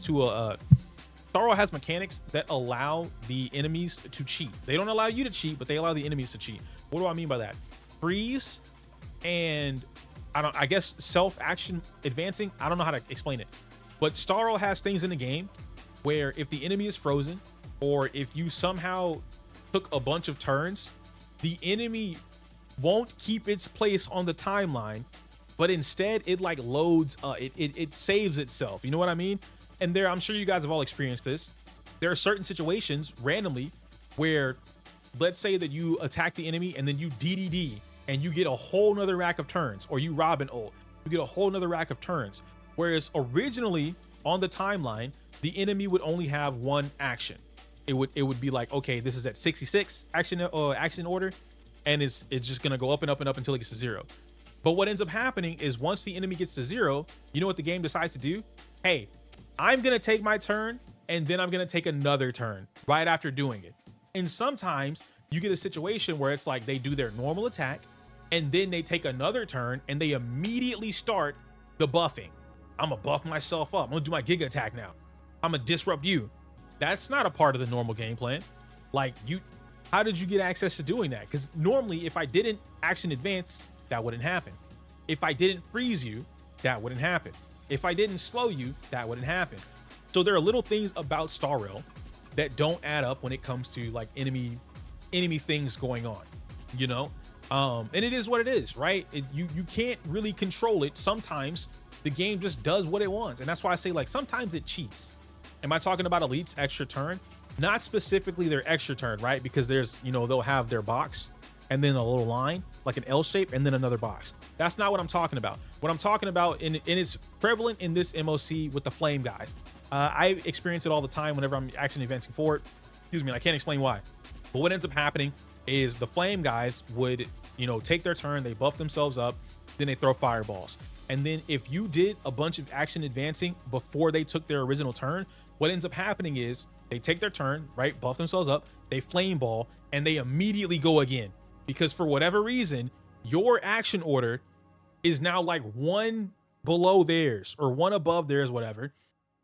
that allow the enemies to cheat. They don't allow you to cheat, but they allow the enemies to cheat. What do I mean by that? Freeze and I guess self-action advancing. I don't know how to explain it, but Star Rail has things in the game where if the enemy is frozen, or if you somehow took a bunch of turns, the enemy won't keep its place on the timeline, but instead it like loads, it saves itself. You know what I mean? And I'm sure you guys have all experienced this. There are certain situations randomly where, let's say that you attack the enemy and then you DDD and you get a whole nother rack of turns, or you Robin ult, you get a whole nother rack of turns. Whereas originally on the timeline, the enemy would only have one action. It would be like, okay, this is at 66 action order, and it's just gonna go up and up and up until it gets to 0. But what ends up happening is once the enemy gets to 0, you know what the game decides to do? Hey, I'm gonna take my turn, and then I'm gonna take another turn right after doing it. And sometimes you get a situation where it's like they do their normal attack, and then they take another turn and they immediately start the buffing. I'm gonna buff myself up. I'm gonna do my Giga attack now. I'm gonna disrupt you. That's not a part of the normal game plan. Like, how did you get access to doing that? Because normally if I didn't action advance, that wouldn't happen. If I didn't freeze you, that wouldn't happen. If I didn't slow you, that wouldn't happen. So there are little things about Star Rail that don't add up when it comes to like enemy things going on, you know? And it is what it is, right? You can't really control it. Sometimes the game just does what it wants. And that's why I say, like, sometimes it cheats. Am I talking about Elite's extra turn? Not specifically their extra turn, right? Because there's, you know, they'll have their box and then a little line, like an L shape, and then another box. That's not what I'm talking about. What I'm talking about, and it's prevalent in this MOC with the flame guys. I experience it all the time whenever I'm action advancing forward. Excuse me, I can't explain why. But what ends up happening is the flame guys would, you know, take their turn, they buff themselves up, then they throw fireballs. And then if you did a bunch of action advancing before they took their original turn, what ends up happening is they take their turn, right, buff themselves up, they flame ball, and they immediately go again. Because for whatever reason, your action order is now like one below theirs or one above theirs, whatever.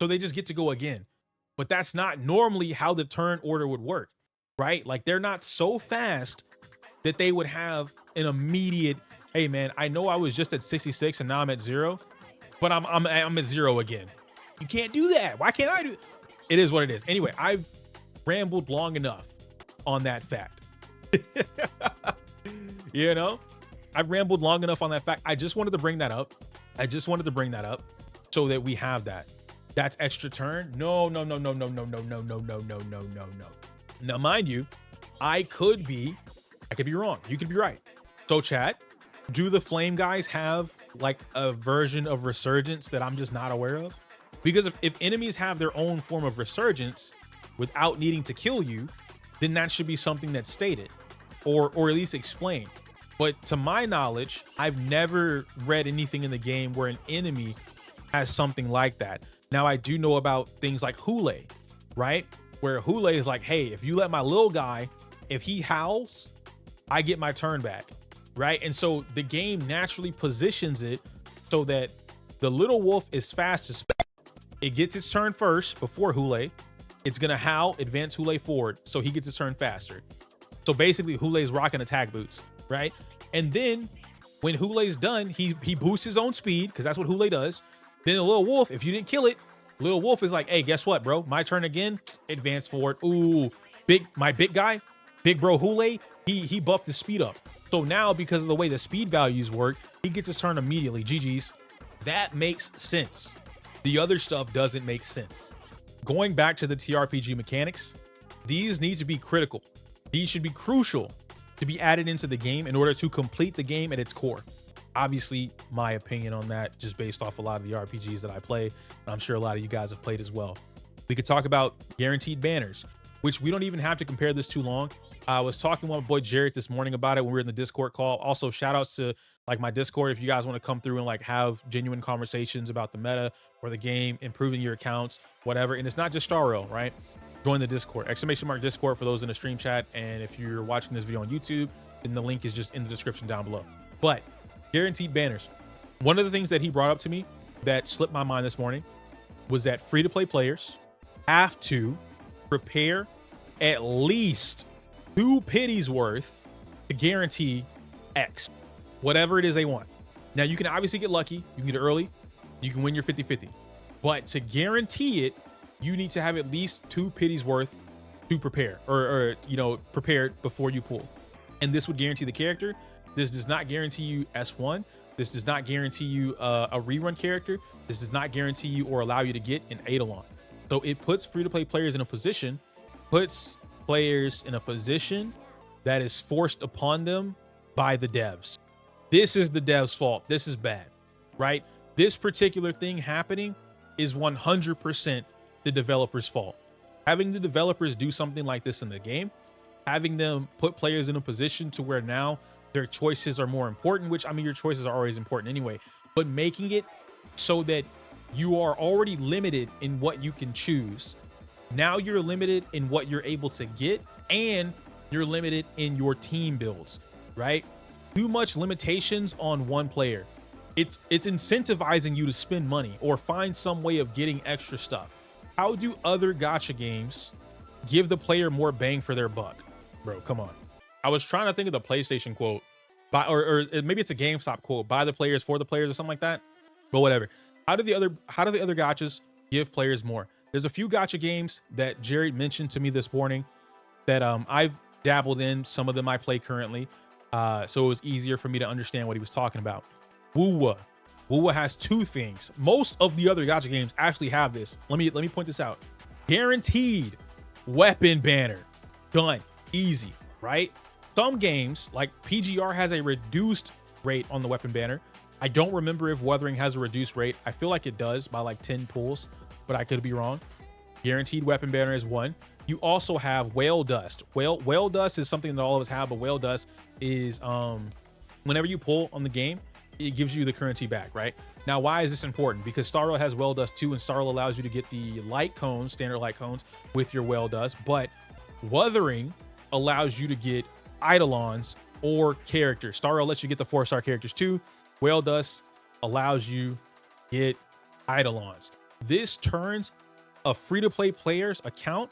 So they just get to go again. But that's not normally how the turn order would work, right? Like, they're not so fast that they would have an immediate, hey man, I know I was just at 66 and now I'm at 0, but I'm at 0 again. You can't do that. Why can't I do it? It is what it is. Anyway, I've rambled long enough on that fact. You know, I've rambled long enough on that fact. I just wanted to bring that up. So that we have that. That's extra turn. No. Now, mind you, I could be wrong. You could be right. So chat, do the flame guys have like a version of resurgence that I'm just not aware of? Because if enemies have their own form of resurgence without needing to kill you, then that should be something that's stated or at least explained. But to my knowledge, I've never read anything in the game where an enemy has something like that. Now, I do know about things like Hule, right? Where Hule is like, hey, if you let my little guy, if he howls, I get my turn back, right? And so the game naturally positions it so that the little wolf is fastest. It gets its turn first before Hule. It's gonna howl, advance Hule forward, so he gets his turn faster. So basically, Hule's rocking attack boots, right? And then when Hule's done, he boosts his own speed because that's what Hule does. Then the little wolf, if you didn't kill it, little wolf is like, hey, guess what, bro? My turn again. Advance forward. Ooh, my big guy, big bro Hule, he buffed his speed up. So now because of the way the speed values work, he gets his turn immediately. GG's. That makes sense. The other stuff doesn't make sense. Going back to the TRPG mechanics, these need to be critical. These should be crucial to be added into the game in order to complete the game at its core. Obviously, my opinion on that, just based off a lot of the RPGs that I play, and I'm sure a lot of you guys have played as well. We could talk about guaranteed banners, which we don't even have to compare this too long. I was talking with my boy Jared this morning about it when we were in the Discord call. Also, shout outs to like my Discord if you guys want to come through and like have genuine conversations about the meta or the game, improving your accounts, whatever. And it's not just Star Rail, right? Join the Discord, !Discord for those in the stream chat. And if you're watching this video on YouTube, then the link is just in the description down below. But guaranteed banners. One of the things that he brought up to me that slipped my mind this morning was that free-to-play players have to prepare at least 2 pities worth to guarantee X, whatever it is they want. Now, you can obviously get lucky. You can get it early. You can win your 50-50. But to guarantee it, you need to have at least 2 pities worth to prepare or prepared before you pull. And this would guarantee the character. This does not guarantee you S1. This does not guarantee you a rerun character. This does not guarantee you or allow you to get an Eidolon. So it puts free-to-play players in a position, that is forced upon them by the devs. This is the devs' fault. This is bad, right? This particular thing happening is 100% the developers' fault. Having the developers do something like this in the game, having them put players in a position to where now their choices are more important, which I mean, your choices are always important anyway, but making it so that you are already limited in what you can choose. Now you're limited in what you're able to get, and you're limited in your team builds, right? Too much limitations on one player. It's incentivizing you to spend money or find some way of getting extra stuff. How do other gacha games give the player more bang for their buck? Bro, come on. I was trying to think of the PlayStation quote, or maybe it's a GameStop quote, by the players for the players or something like that. But whatever. How do the other gachas give players more? There's a few gacha games that Jared mentioned to me this morning that I've dabbled in. Some of them I play currently, so it was easier for me to understand what he was talking about. Wuwa has 2 things. Most of the other gacha games actually have this. Let me point this out. Guaranteed weapon banner. Done. Easy, right? Some games like PGR has a reduced rate on the weapon banner. I don't remember if Wuthering has a reduced rate. I feel like it does by like 10 pulls, but I could be wrong. Guaranteed weapon banner is 1. You also have whale dust. Whale dust is something that all of us have, but whale dust is whenever you pull on the game, it gives you the currency back, right? Now, why is this important? Because Star Rail has whale dust too, and Star Rail allows you to get the light cones, standard light cones, with your whale dust. But Wuthering allows you to get Eidolons or characters. Star Rail lets you get the 4-star characters too. Whale dust allows you to get Eidolons. This turns a free-to-play player's account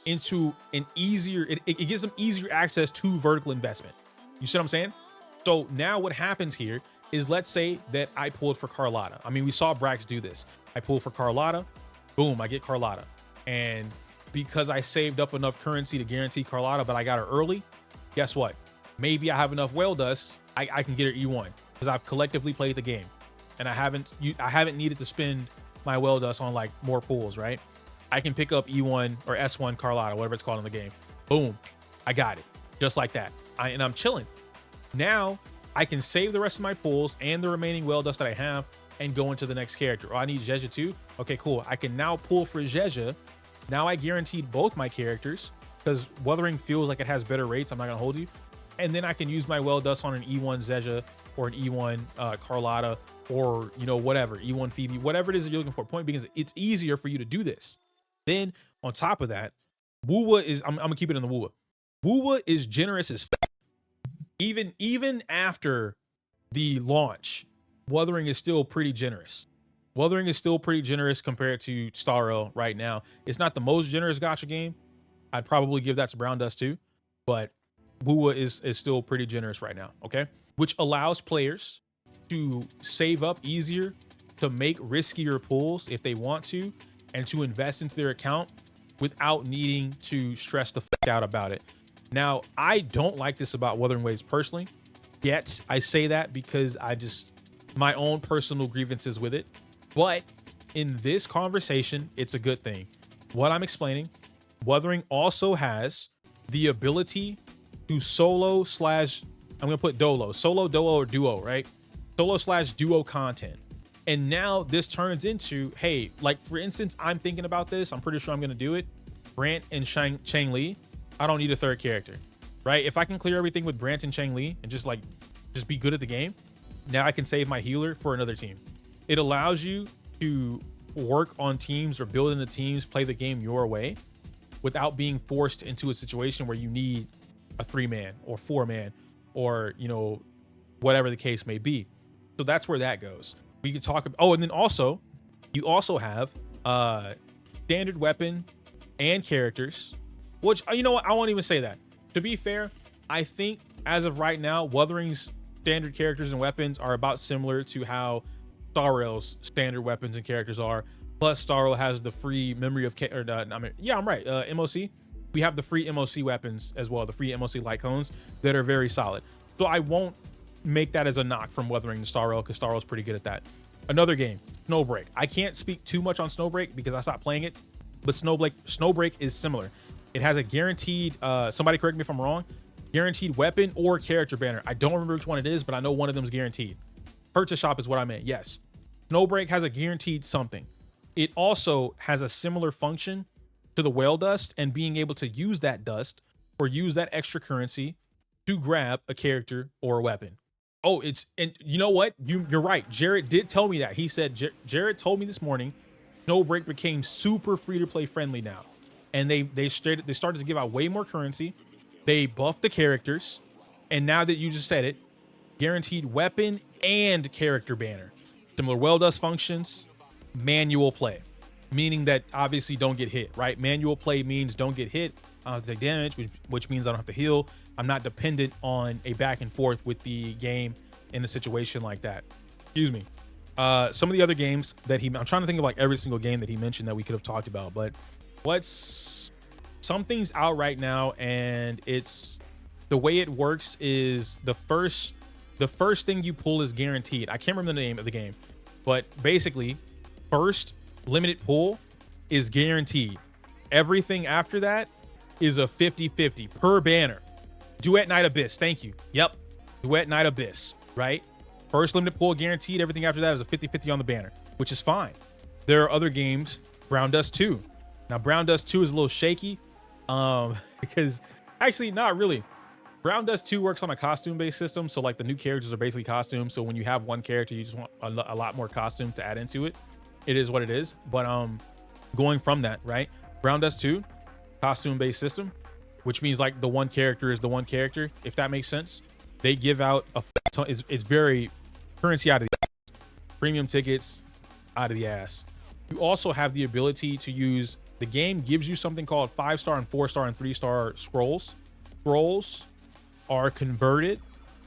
into an easier, it gives them easier access to vertical investment. You see what I'm saying? So now what happens here is, let's say that I pulled for Carlotta. I mean, we saw Brax do this. I pulled for Carlotta, boom, I get Carlotta. And because I saved up enough currency to guarantee Carlotta, but I got her early, guess what? Maybe I have enough whale dust, I can get her E1 because I've collectively played the game. And I haven't needed to spend my whale dust on like more pools, right? I can pick up E1 or S1 Carlotta, whatever it's called in the game. Boom, I got it. Just like that. And I'm chilling. Now I can save the rest of my pools and the remaining whale dust that I have and go into the next character. Oh, I need Zezha too? Okay, cool. I can now pull for Zezha. Now I guaranteed both my characters because Wuthering feels like it has better rates. I'm not gonna hold you. And then I can use my whale dust on an E1 Zezha or an E1 Carlotta, or whatever, E1 Phoebe, whatever it is that you're looking for. Point being is it's easier for you to do this. Then on top of that, Wuwa is, I'm gonna keep it in the Wuwa. Wuwa is generous as f. Even after the launch, Wuthering is still pretty generous. Wuthering is still pretty generous compared to Star Rail right now. It's not the most generous gacha game. I'd probably give that to Brown Dust too, but WUA is still pretty generous right now, okay? Which allows players to save up easier, to make riskier pulls if they want to, and to invest into their account without needing to stress the fuck out about it. Now, I don't like this about Wuthering Waves personally, yet I say that because my own personal grievances with it. But in this conversation, it's a good thing. What I'm explaining, Wuthering also has the ability to solo slash, I'm gonna put dolo, solo, dolo, or duo, right? Solo slash duo content. And now this turns into, hey, like for instance, I'm thinking about this. I'm pretty sure I'm gonna do it. Brant and Chang Li, I don't need a third character, right? If I can clear everything with Brant and Chang Li and just be good at the game, now I can save my healer for another team. It allows you to work on teams or build into teams, play the game your way without being forced into a situation where you need a 3-man or 4-man or, you know, whatever the case may be. So that's where that goes. We could talk about, oh, and then also, you also have standard weapon and characters, which, you know what, I won't even say that. To be fair, I think as of right now, Wuthering's standard characters and weapons are about similar to how Star Rail's standard weapons and characters are. Plus, Star Rail has the free memory of, MOC. We have the free MOC weapons as well, the free MOC light cones that are very solid. So I won't make that as a knock from Wuthering to Star Rail because Star Rail's pretty good at that. Another game, Snowbreak. I can't speak too much on Snowbreak because I stopped playing it, but Snowbreak is similar. It has a guaranteed, somebody correct me if I'm wrong, guaranteed weapon or character banner. I don't remember which one it is, but I know one of them is guaranteed. Purchase shop is what I meant, yes. Snowbreak has a guaranteed something. It also has a similar function to the whale dust and being able to use that dust or use that extra currency to grab a character or a weapon. Oh, and you know what? You're right. Jared did tell me that. He said, Jared told me this morning, Snowbreak became super free to play friendly now. And they started to give out way more currency. They buffed the characters. And now that you just said it, guaranteed weapon and character banner. Similar well dust functions, manual play, meaning that obviously don't get hit, right? Manual play means don't get hit. I don't have to take damage, which means I don't have to heal. I'm not dependent on a back and forth with the game in a situation like that. Excuse me. Some of the other games that I'm trying to think of like every single game that he mentioned that we could have talked about, but something's out right now, and it's the way it works is the first thing you pull is guaranteed. I can't remember the name of the game, but basically first limited pull is guaranteed. Everything after that is a 50-50 per banner. Duet Night Abyss, thank you. Yep, Duet Night Abyss, right? First limited pull guaranteed. Everything after that is a 50-50 on the banner, which is fine. There are other games, Brown Dust 2. Now, Brown Dust 2 is a little shaky because actually not really. Brown Dust 2 works on a costume-based system, so like the new characters are basically costumes. So when you have one character, you just want a lot more costume to add into it. It is what it is. But going from that, right? Brown Dust 2, costume-based system, which means like the one character is the one character, if that makes sense. They give out a ton, it's very currency out of the ass. Premium tickets out of the ass. You also have the ability to use, the game gives you something called 5-star and 4-star and 3-star scrolls. Scrolls are converted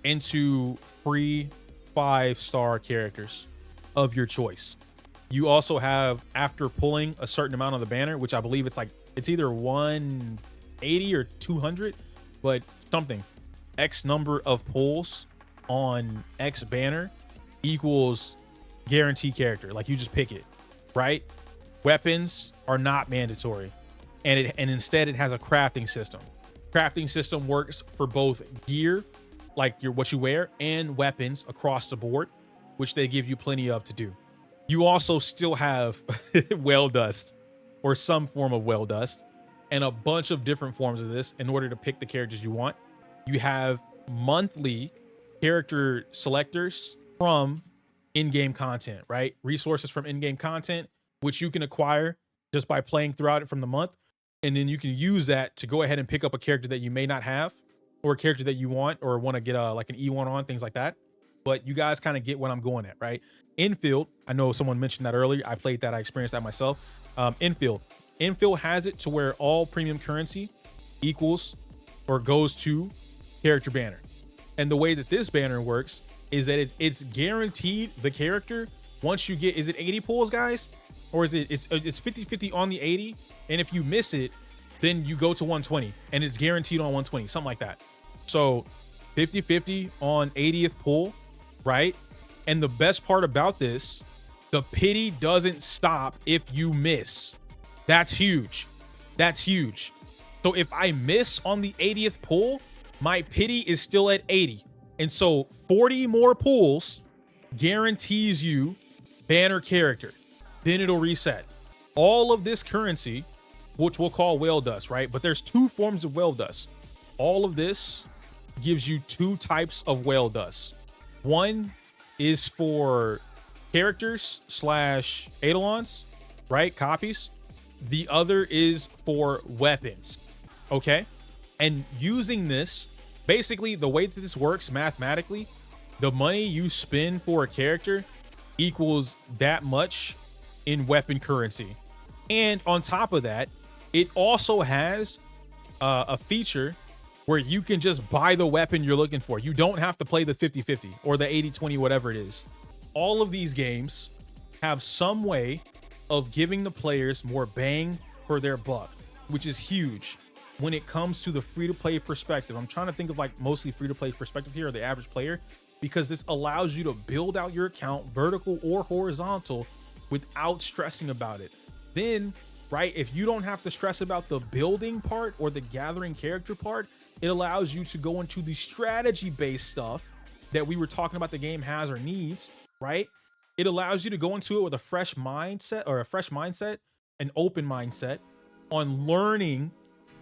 into free 5-star characters of your choice. You also have, after pulling a certain amount of the banner, which I believe it's either 180 or 200, but something, X number of pulls on X banner equals guarantee character. Like you just pick it, right? Weapons are not mandatory, and instead it has a crafting system. Crafting system works for both gear, like what you wear, and weapons across the board, which they give you plenty of to do. You also still have whale dust or some form of whale dust and a bunch of different forms of this in order to pick the characters you want. You have monthly character selectors from in-game content, right? Resources from in-game content, which you can acquire just by playing throughout it from the month. And then you can use that to go ahead and pick up a character that you may not have, or a character that you want or want to get like an E1 on, things like that. But you guys kind of get what I'm going at, right? Infield, I know someone mentioned that earlier. I played that, I experienced that myself. Infield has it to where all premium currency equals or goes to character banner. And the way that this banner works is that it's guaranteed the character once you get, is it 80 pulls, guys? Or is it's 50-50 on the 80? And if you miss it, then you go to 120 and it's guaranteed on 120, something like that. So 50-50 on 80th pull, right? And the best part about this, the pity doesn't stop if you miss. That's huge. That's huge. So if I miss on the 80th pull, my pity is still at 80. And so 40 more pulls guarantees you banner character. Then it'll reset. All of this currency, which we'll call whale dust, right? But there's two forms of whale dust. All of this gives you two types of whale dust. One is for characters / eidolons, right? Copies. The other is for weapons. Okay. And using this, basically the way that this works mathematically, the money you spend for a character equals that much in weapon currency. And on top of that, it also has a feature where you can just buy the weapon you're looking for. You don't have to play the 50-50 or the 80-20, whatever it is. All of these games have some way of giving the players more bang for their buck, which is huge when it comes to the free-to-play perspective. I'm trying to think of like mostly free-to-play perspective here, or the average player, because this allows you to build out your account vertical or horizontal without stressing about it. Then, right, if you don't have to stress about the building part or the gathering character part, it allows you to go into the strategy-based stuff that we were talking about the game has or needs, right? It allows you to go into it with a fresh mindset, an open mindset on learning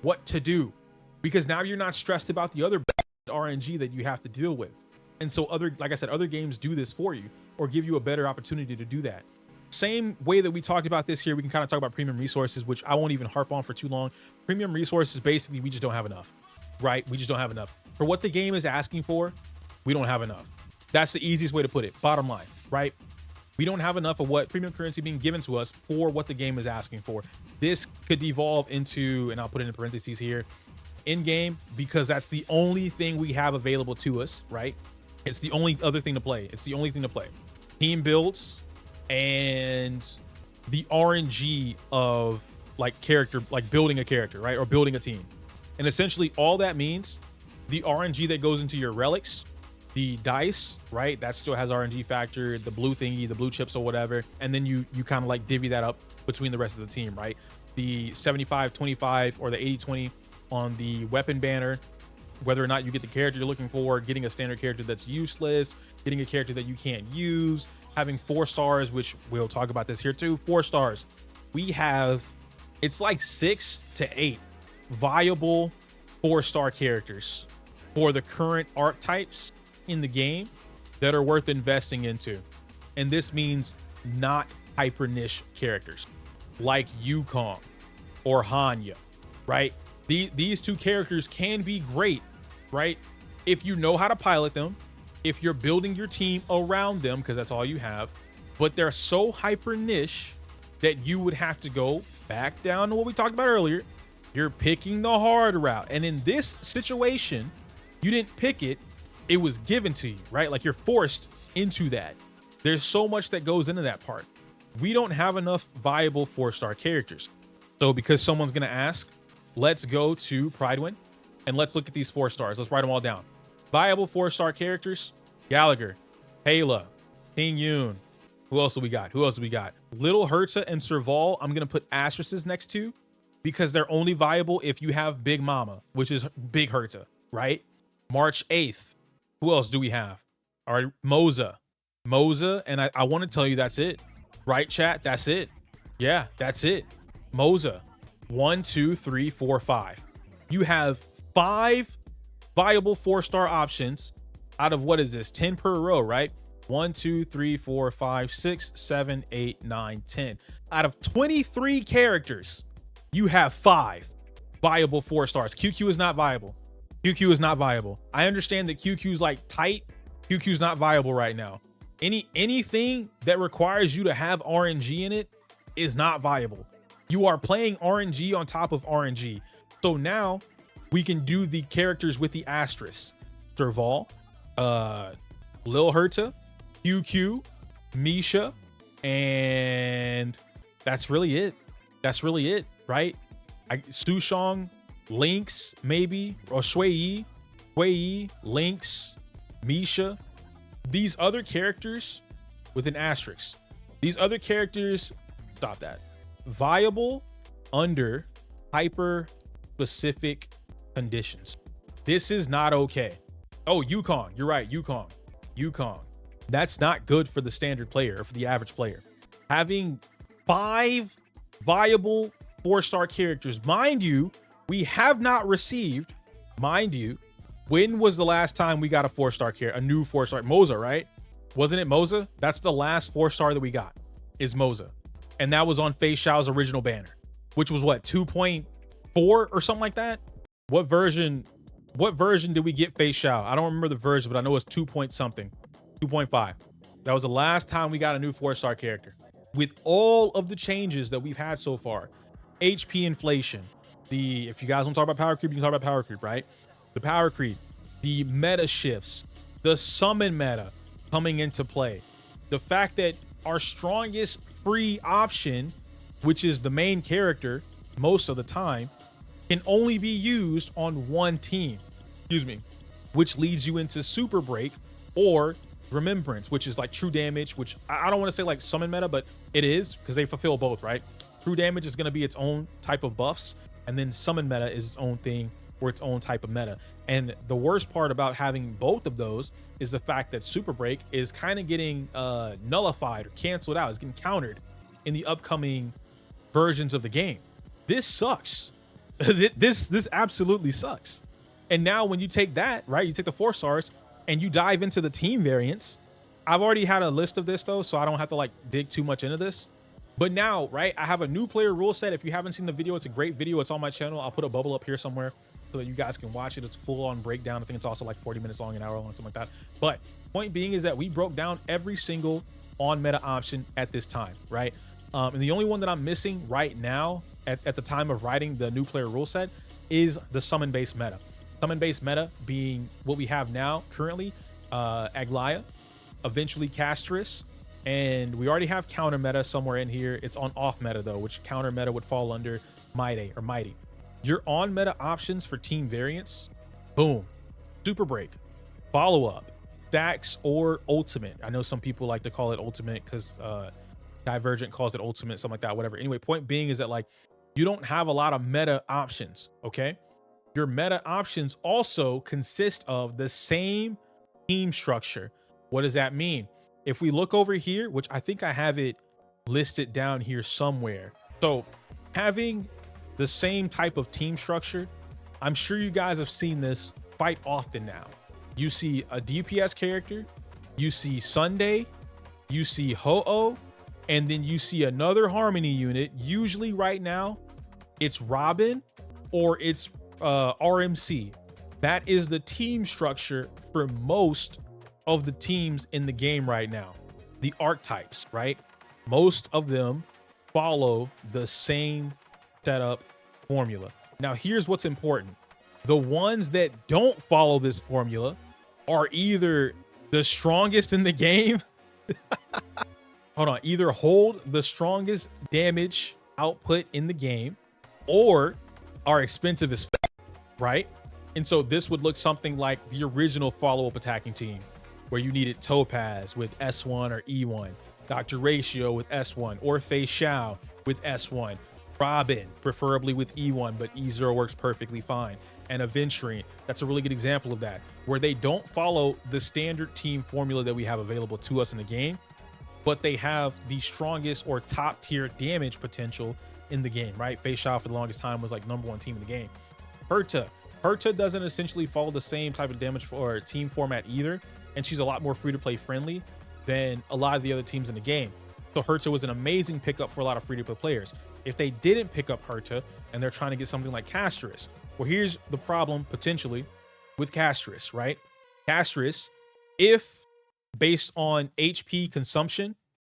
what to do, because now you're not stressed about the other RNG that you have to deal with. And so like I said, other games do this for you or give you a better opportunity to do that. Same way that we talked about this here, we can kind of talk about premium resources, which I won't even harp on for too long. Premium resources, basically, we just don't have enough, right? We just don't have enough. For what the game is asking for, we don't have enough. That's the easiest way to put it. Bottom line, right? We don't have enough of what premium currency being given to us for what the game is asking for. This could devolve into, and I'll put it in parentheses here, in-game, because that's the only thing we have available to us, right? It's the only other thing to play. It's the only thing to play. Team builds and the RNG of like character, like building a character, right? Or building a team. And essentially all that means, the RNG that goes into your relics, the dice, right? That still has RNG factor, the blue thingy, the blue chips or whatever. And then you kind of like divvy that up between the rest of the team, right? The 75-25 or the 80-20 on the weapon banner, whether or not you get the character you're looking for, getting a standard character that's useless, getting a character that you can't use, having 4 stars, which we'll talk about this here too. 4 stars. We have, it's like 6 to 8 viable 4-star characters for the current archetypes in the game that are worth investing into. And this means not hyper niche characters like Yukong or Hanya, right? These two characters can be great, right? If you know how to pilot them, if you're building your team around them, because that's all you have, but they're so hyper niche that you would have to go back down to what we talked about earlier. You're picking the hard route. And in this situation, you didn't pick it. It was given to you, right? Like you're forced into that. There's so much that goes into that part. We don't have enough viable 4-star characters. So because someone's going to ask, let's go to Pridewind and let's look at these 4 stars. Let's write them all down. Viable 4-star characters: Gallagher, Hayla, Ting Yun. Who else do we got? Little Herta and Serval, I'm going to put asterisks next to, because they're only viable if you have Big Mama, which is Big Herta, right? March 8th. Who else do we have? All right, Moza, and I want to tell you that's it. Right, chat? That's it. Yeah, that's it. Moza. 1, 2, 3, 4, 5. You have 5 viable 4-star options out of, what is this, 10 per row, right? 1, 2, 3, 4, 5, 6, 7, 8, 9, 10. Out of 23 characters, you have 5 viable 4 stars. QQ is not viable. QQ is not viable. I understand that QQ is like tight. QQ is not viable right now. Anything that requires you to have RNG in it is not viable. You are playing RNG on top of RNG. So now We can do the characters with the asterisk. Serval, Lil Herta, QQ, Misha, and that's really it. That's really it, right? Sushong, Lynx, maybe, or Shui, Lynx, Misha. These other characters with an asterisk. These other characters, stop that. Viable under hyper specific conditions. This is not okay. Oh, Yukong, you're right, Yukong. That's not good for the standard player or for the average player. Having 5 viable 4-star characters, mind you, we have not received, mind you, when was the last time we got a 4-star character, a new 4-star? Moza, right? Wasn't it Moza? That's the last 4-star that we got, is Moza. And that was on Fei Xiao's original banner, which was what, 2.4 or something like that? What version did we get Fei Xiao? I don't remember the version, but I know it's 2 point something, 2.5. That was the last time we got a new 4-star character. With all of the changes that we've had so far, HP inflation, if you guys want to talk about power creep, you can talk about power creep, right? The power creep, the meta shifts, the summon meta coming into play. The fact that our strongest free option, which is the main character most of the time, can only be used on one team, which leads you into Super Break or Remembrance, which is like true damage, which I don't want to say like summon meta, but it is, because they fulfill both, right? True damage is going to be its own type of buffs, and then summon meta is its own thing or its own type of meta. And the worst part about having both of those is the fact that Super Break is kind of getting nullified or canceled out. It's getting countered in the upcoming versions of the game. This sucks. This absolutely sucks. And now when you take that, right, you take the 4 stars and you dive into the team variants. I've already had a list of this though, so I don't have to like dig too much into this. But now, right, I have a new player rule set. If you haven't seen the video, it's a great video. It's on my channel. I'll put a bubble up here somewhere so that you guys can watch it. It's full on breakdown. I think it's also like 40 minutes long, an hour long, something like that. But point being is that we broke down every single on meta option at this time, right? And the only one that I'm missing right now at the time of writing the new player rule set is the summon based meta. Summon based meta being what we have now currently, Aglaya, eventually Castris, and we already have counter meta somewhere in here. It's on off meta though, which counter meta would fall under Mighty. Your on meta options for team variants, boom, Super Break, follow up, stacks, or ultimate. I know some people like to call it ultimate because Divergent calls it ultimate, something like that, whatever. Anyway, point being is that like you don't have a lot of meta options, okay? Your meta options also consist of the same team structure. What does that mean? If we look over here, which I think I have it listed down here somewhere. So having the same type of team structure, I'm sure you guys have seen this quite often now. You see a DPS character, you see Sunday, you see Ho-Oh, and then you see another Harmony unit. Usually right now, it's Robin or it's RMC. That is the team structure for most of the teams in the game right now. The archetypes, right? Most of them follow the same setup formula. Now, here's what's important. The ones that don't follow this formula are either the strongest in the game. Hold on. Either hold the strongest damage output in the game or are expensive as right? And so this would look something like the original follow-up attacking team, where you needed Topaz with S1 or E1, Dr. Ratio with S1, or Fei Xiao with S1, Robin, preferably with E1, but E0 works perfectly fine, and Aventurine. That's a really good example of that, where they don't follow the standard team formula that we have available to us in the game, but they have the strongest or top tier damage potential in the game, right? Fei Xiao for the longest time was like #1 team in the game. Herta doesn't essentially follow the same type of damage or team format either, and she's a lot more free-to-play friendly than a lot of the other teams in the game. So Herta was an amazing pickup for a lot of free-to-play players. If they didn't pick up Herta and they're trying to get something like Castris, well, here's the problem potentially with Castris, right? Castris, if based on HP consumption,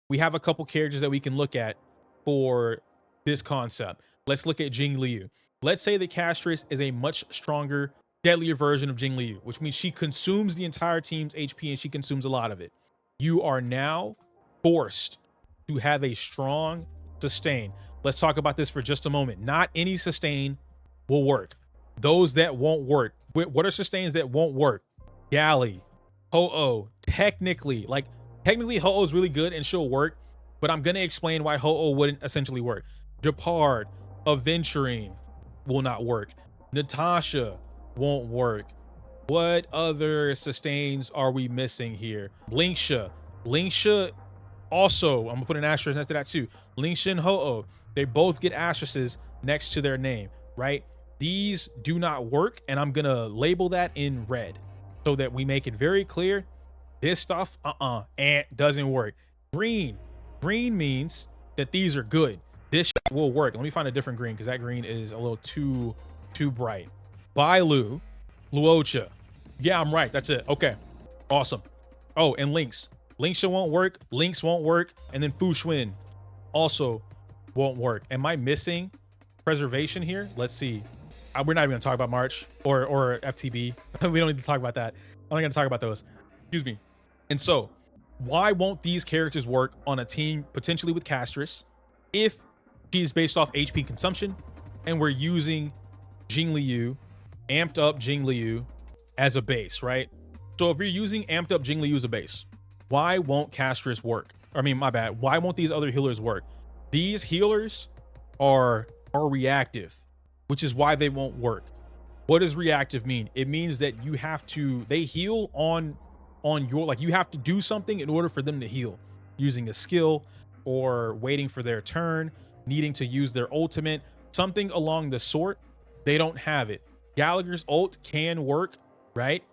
we have a couple characters that we can look at for this concept. Let's look at Jing Liu. Let's say that Castress is a much stronger, deadlier version of Jingliu, which means she consumes the entire team's HP and she consumes a lot of it. You are now forced to have a strong sustain. Let's talk about this for just a moment. Not any sustain will work. Those that won't work. What are sustains that won't work? Galley, Ho-Oh, technically Ho-Oh is really good and she'll work, but I'm gonna explain why Ho-Oh wouldn't essentially work. Japard, Aventurine will not work. Natasha won't work. What other sustains are we missing here? Linksha also, I'm gonna put an asterisk next to that too. Linksha and Ho-Oh, they both get asterisks next to their name, right? These do not work, and I'm gonna label that in red so that we make it very clear. This stuff, doesn't work. Green means that these are good. This will work. Let me find a different green because that green is a little too bright. Bailu, Luocha. Yeah, I'm right. That's it. Okay, awesome. Oh, and Lynx. Lynx won't work. Lynx won't work. And then Fu Xuan also won't work. Am I missing preservation here? Let's see. We're not even gonna talk about March or FTB. We don't need to talk about that. I'm not gonna talk about those. Excuse me. And so, why won't these characters work on a team potentially with Castress if she's based off HP consumption and we're using Jingliu, amped up Jingliu as a base, right? So if you're using amped up Jingliu as a base, why won't Castress work? I mean, my bad. Why won't these other healers work? These healers are reactive, which is why they won't work. What does reactive mean? It means that they heal on your, you have to do something in order for them to heal, using a skill or waiting for their turn, needing to use their ultimate, something along the sort. They don't have it. Gallagher's ult can work, right?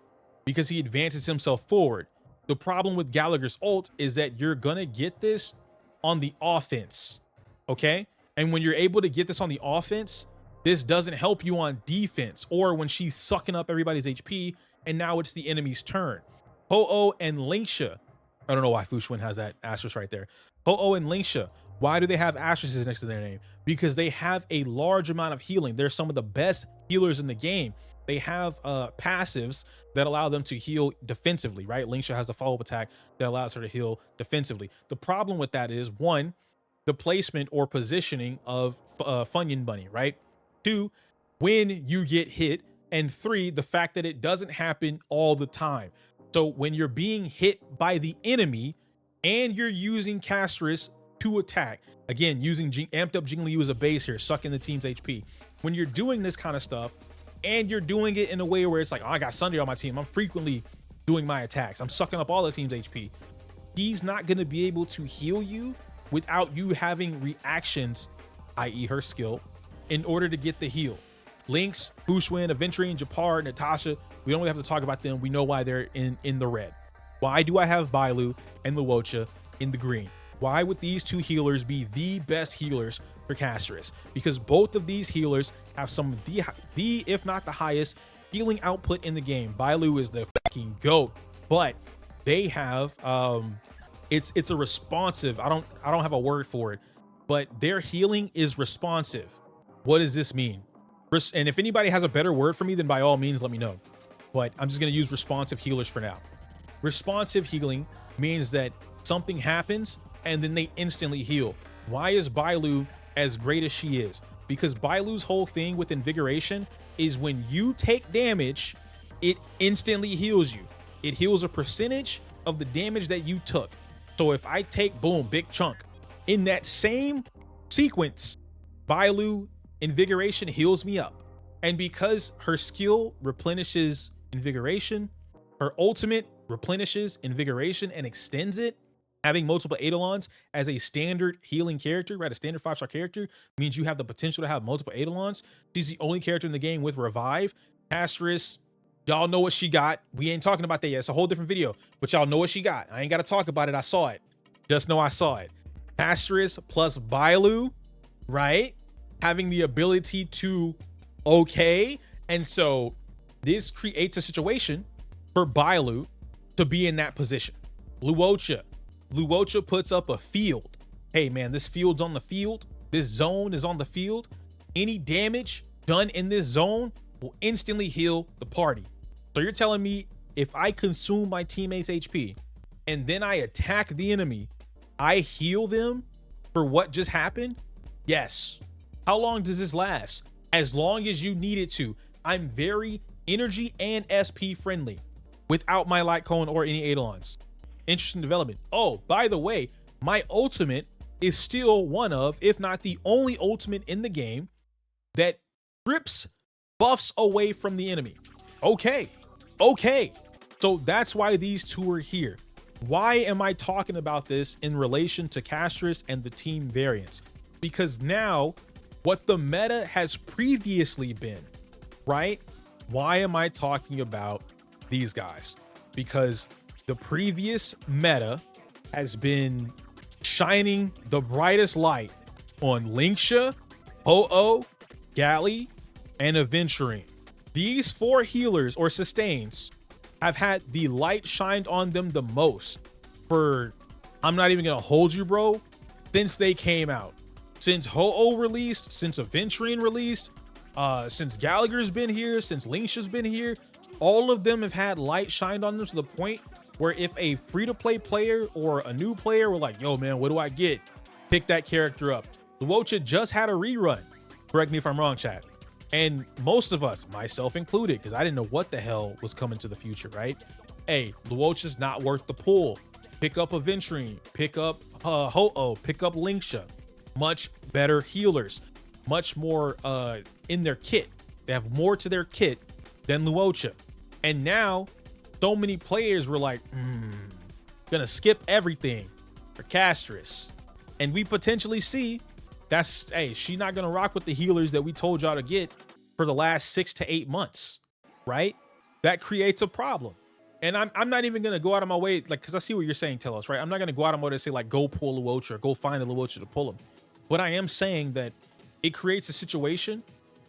Because he advances himself forward. The problem with Gallagher's ult is that you're gonna get this on the offense, okay? And when you're able to get this on the offense, this doesn't help you on defense or when she's sucking up everybody's HP and now it's the enemy's turn. Ho-Oh and Linksha, I don't know why Fu Xuan has that asterisk right there. Ho-Oh and Linksha, why do they have asterisks next to their name? Because they have a large amount of healing. They're some of the best healers in the game. They have passives that allow them to heal defensively, right? Linksha has the follow-up attack that allows her to heal defensively. The problem with that is, one, the placement or positioning of Funyun Bunny, right? Two, when you get hit. And three, the fact that it doesn't happen all the time. So when you're being hit by the enemy and you're using Castress to attack, again, using amped up Jingliu as a base here, sucking the team's HP. When you're doing this kind of stuff and you're doing it in a way where it's like, oh, I got Sunday on my team, I'm frequently doing my attacks, I'm sucking up all the team's HP, he's not going to be able to heal you without you having reactions, i.e. her skill, in order to get the heal. Lynx, Fu Xuan, Aventurine, Japard, Natasha, we don't really have to talk about them. We know why they're in the red. Why do I have Bailu and Luocha in the green? Why would these two healers be the best healers for Castress? Because both of these healers have some of the if not the highest healing output in the game. Bailu is the fucking GOAT, but they have it's a responsive, I don't have a word for it, but their healing is responsive. What does this mean? And if anybody has a better word for me, then by all means let me know, but I'm just going to use responsive healers for now. Responsive healing means that something happens and then they instantly heal. Why is Bailu as great as she is? Because Bailu's whole thing with invigoration is when you take damage, it instantly heals you. It heals a percentage of the damage that you took. So if I take, boom, big chunk, in that same sequence, Bailu invigoration heals me up. And because her skill replenishes invigoration, her ultimate replenishes invigoration and extends it, having multiple Eidolons as a standard healing character, right? A standard 5-star character means you have the potential to have multiple Eidolons. She's the only character in the game with Revive. Castress, y'all know what she got. We ain't talking about that yet. It's a whole different video, but y'all know what she got. I ain't got to talk about it. I saw it. Just know I saw it. Castress plus Bailu, right? Having the ability to okay. And so this creates a situation for Bailu to be in that position. Luocha puts up a field. Hey man, this field's on the field. This zone is on the field. Any damage done in this zone will instantly heal the party. So you're telling me if I consume my teammates' HP and then I attack the enemy, I heal them for what just happened? Yes. How long does this last? As long as you need it to. I'm very energy and SP friendly without my light cone or any eidolons. Interesting development. Oh, by the way, my ultimate is still one of, if not the only ultimate in the game that strips buffs away from the enemy. Okay. So that's why these two are here. Why am I talking about this in relation to Castris and the team variants? Because now what the meta has previously been, right? Why am I talking about these guys? Because the previous meta has been shining the brightest light on Linksha, Ho-Oh, Galley, and Aventurine. These 4 healers or sustains have had the light shined on them the most for, I'm not even gonna hold you, bro, since they came out. Since Ho-Oh released, since Aventurine released, since Gallagher's been here, since Linksha's been here, all of them have had light shined on them to the point where if a free-to-play player or a new player were like, yo man, what do I get? Pick that character up. Luocha just had a rerun. Correct me if I'm wrong, chat. And most of us, myself included, because I didn't know what the hell was coming to the future, right? Hey, Luocha's not worth the pull. Pick up Aventurine, pick up Ho-Oh, pick up Linksha. Much better healers, much more in their kit. They have more to their kit than Luocha. And now, so many players were like, gonna skip everything for Castris. And we potentially see that's, hey, she not gonna rock with the healers that we told y'all to get for the last 6 to 8 months, right? That creates a problem. And I'm not even gonna go out of my way, like, because I see what you're saying, Telos, right? I'm not gonna go out of my way to say like, go pull Luocha or go find a Luocha to pull him. But I am saying that it creates a situation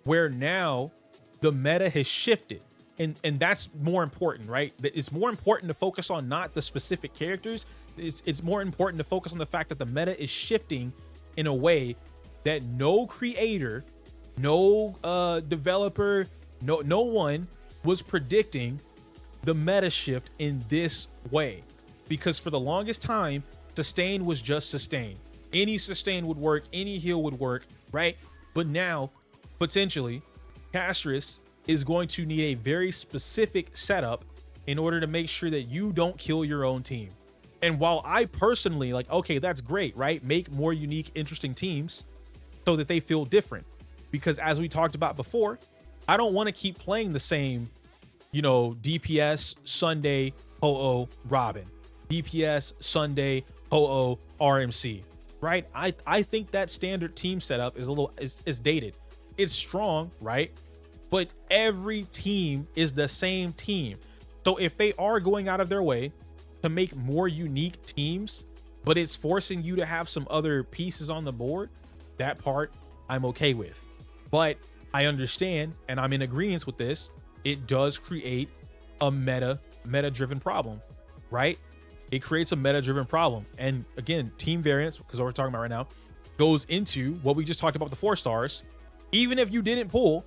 where now the meta has shifted. And that's more important, right? It's more important to focus on not the specific characters. It's more important to focus on the fact that the meta is shifting in a way that no creator, no developer, no one was predicting the meta shift in this way. Because for the longest time, sustain was just sustain. Any sustain would work, any heal would work, right? But now, potentially, Castris is going to need a very specific setup in order to make sure that you don't kill your own team. And while I personally like, okay, that's great, right? Make more unique, interesting teams so that they feel different. Because as we talked about before, I don't want to keep playing the same, you know, DPS, Sunday, Ho-Oh, Robin. DPS, Sunday, Ho-Oh, RMC, right? I think that standard team setup is a little, is dated. It's strong, right? But every team is the same team. So if they are going out of their way to make more unique teams, but it's forcing you to have some other pieces on the board, that part I'm okay with. But I understand, and I'm in agreement with this, it does create a meta-driven problem, right? It creates a meta-driven problem. And again, team variance, because what we're talking about right now, goes into what we just talked about, the 4 stars. Even if you didn't pull,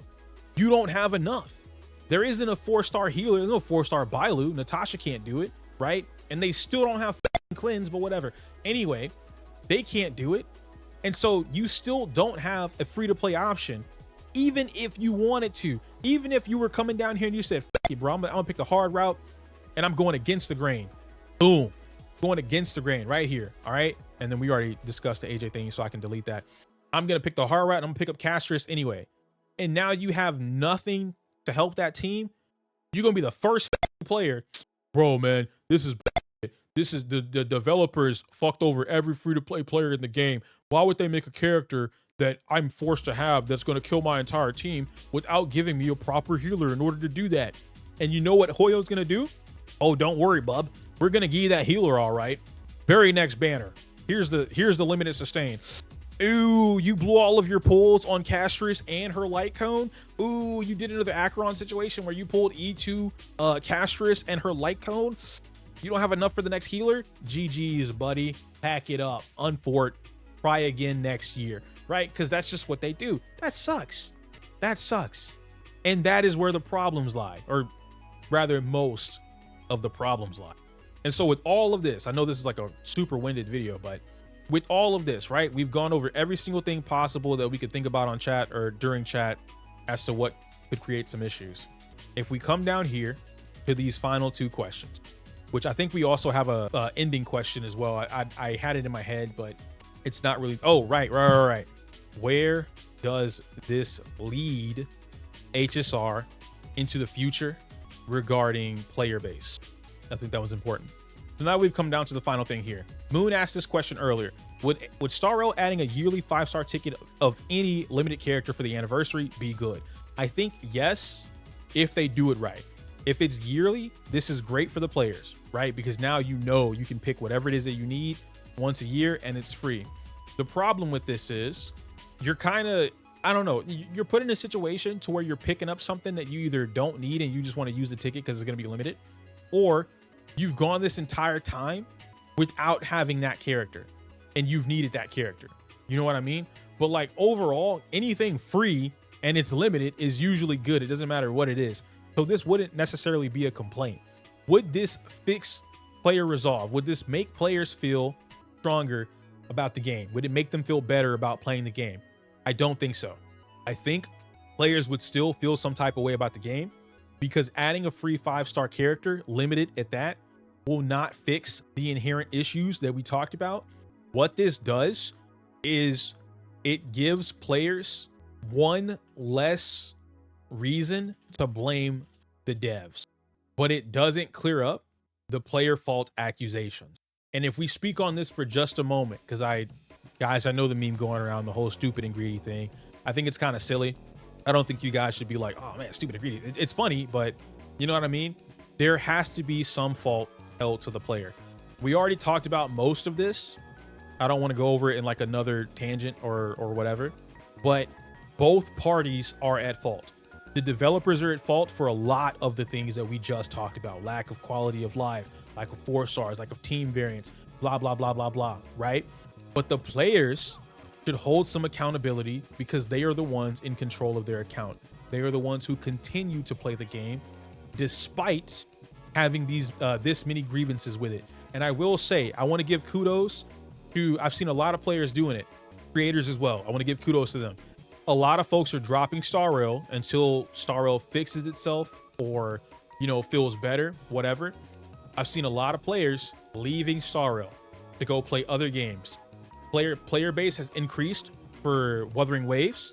you don't have enough. There isn't a 4-star healer. There's no 4-star Bailu. Natasha can't do it, right? And they still don't have cleanse, but whatever. Anyway, they can't do it. And so you still don't have a free-to-play option, even if you wanted to. Even if you were coming down here and you said, "F it, bro, I'm gonna pick the hard route and I'm going against the grain." Boom. Going against the grain right here. All right. And then we already discussed the AJ thing, so I can delete that. I'm going to pick the hard route and I'm going to pick up Castris anyway. And now you have nothing to help that team. You're going to be the first player. Bro, man, this is the developers fucked over every free-to-play player in the game. Why would they make a character that I'm forced to have that's going to kill my entire team without giving me a proper healer in order to do that? And you know what Hoyo's going to do? Oh, don't worry, bub. We're going to give you that healer, all right. Very next banner. Here's the limited sustain. Ooh, you blew all of your pulls on Castris and her light cone. Ooh, you did another Acheron situation where you pulled E2 Castris and her light cone. You don't have enough for the next healer? GG's, buddy. Pack it up. Unfort. Try again next year, right? Because that's just what they do. That sucks. That sucks. And that is where the problems lie, or rather most of the problems lie. And so with all of this, I know this is like a super winded video, but with all of this, right, we've gone over every single thing possible that we could think about on chat or during chat as to what could create some issues. If we come down here to these final two questions, which I think we also have a ending question as well. I had it in my head, but it's not really. Oh, right. Where does this lead HSR into the future regarding player base? I think that was important. So now we've come down to the final thing here. Moon asked this question earlier. Would Star Rail adding a yearly 5-star ticket of any limited character for the anniversary be good? I think yes, if they do it right. If it's yearly, this is great for the players, right? Because now you know you can pick whatever it is that you need once a year and it's free. The problem with this is you're kind of, I don't know, you're put in a situation to where you're picking up something that you either don't need and you just want to use the ticket because it's going to be limited, or you've gone this entire time without having that character and you've needed that character. You know what I mean? But like overall, anything free and it's limited is usually good. It doesn't matter what it is. So this wouldn't necessarily be a complaint. Would this fix player resolve? Would this make players feel stronger about the game? Would it make them feel better about playing the game? I don't think so. I think players would still feel some type of way about the game because adding a free 5-star character, limited at that, will not fix the inherent issues that we talked about. What this does is it gives players one less reason to blame the devs, but it doesn't clear up the player fault accusations. And if we speak on this for just a moment, because I know the meme going around, the whole stupid and greedy thing. I think it's kind of silly. I don't think you guys should be like, oh man, stupid and greedy. It's funny, but you know what I mean? There has to be some fault held to the player. We already talked about most of this. I don't want to go over it in like another tangent or whatever, but both parties are at fault. The developers are at fault for a lot of the things that we just talked about. Lack of quality of life, lack of 4 stars, lack of team variance, blah, blah, blah, blah, blah, right? But the players should hold some accountability because they are the ones in control of their account. They are the ones who continue to play the game despite having these this many grievances with it. And I will say, I want to give kudos to, I've seen a lot of players doing it, creators as well. I want to give kudos to them. A lot of folks are dropping Star Rail until Star Rail fixes itself or, you know, feels better, whatever. I've seen a lot of players leaving Star Rail to go play other games. Player base has increased for Wuthering Waves.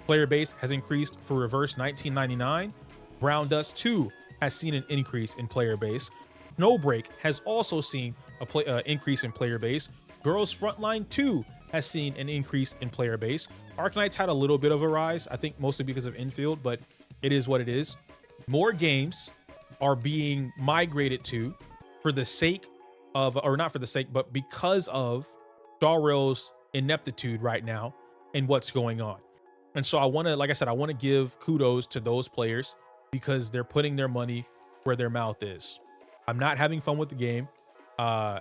Player base has increased for Reverse 1999. Brown Dust 2 has seen an increase in player base. Snowbreak has also seen a increase in player base. Girls Frontline 2 has seen an increase in player base. Arknights had a little bit of a rise, I think mostly because of infield, but it is what it is. More games are being migrated to for the sake of, or not for the sake, but because of Star Rail's ineptitude right now and what's going on. And so I want to, like I said, I want to give kudos to those players because they're putting their money where their mouth is. I'm not having fun with the game. I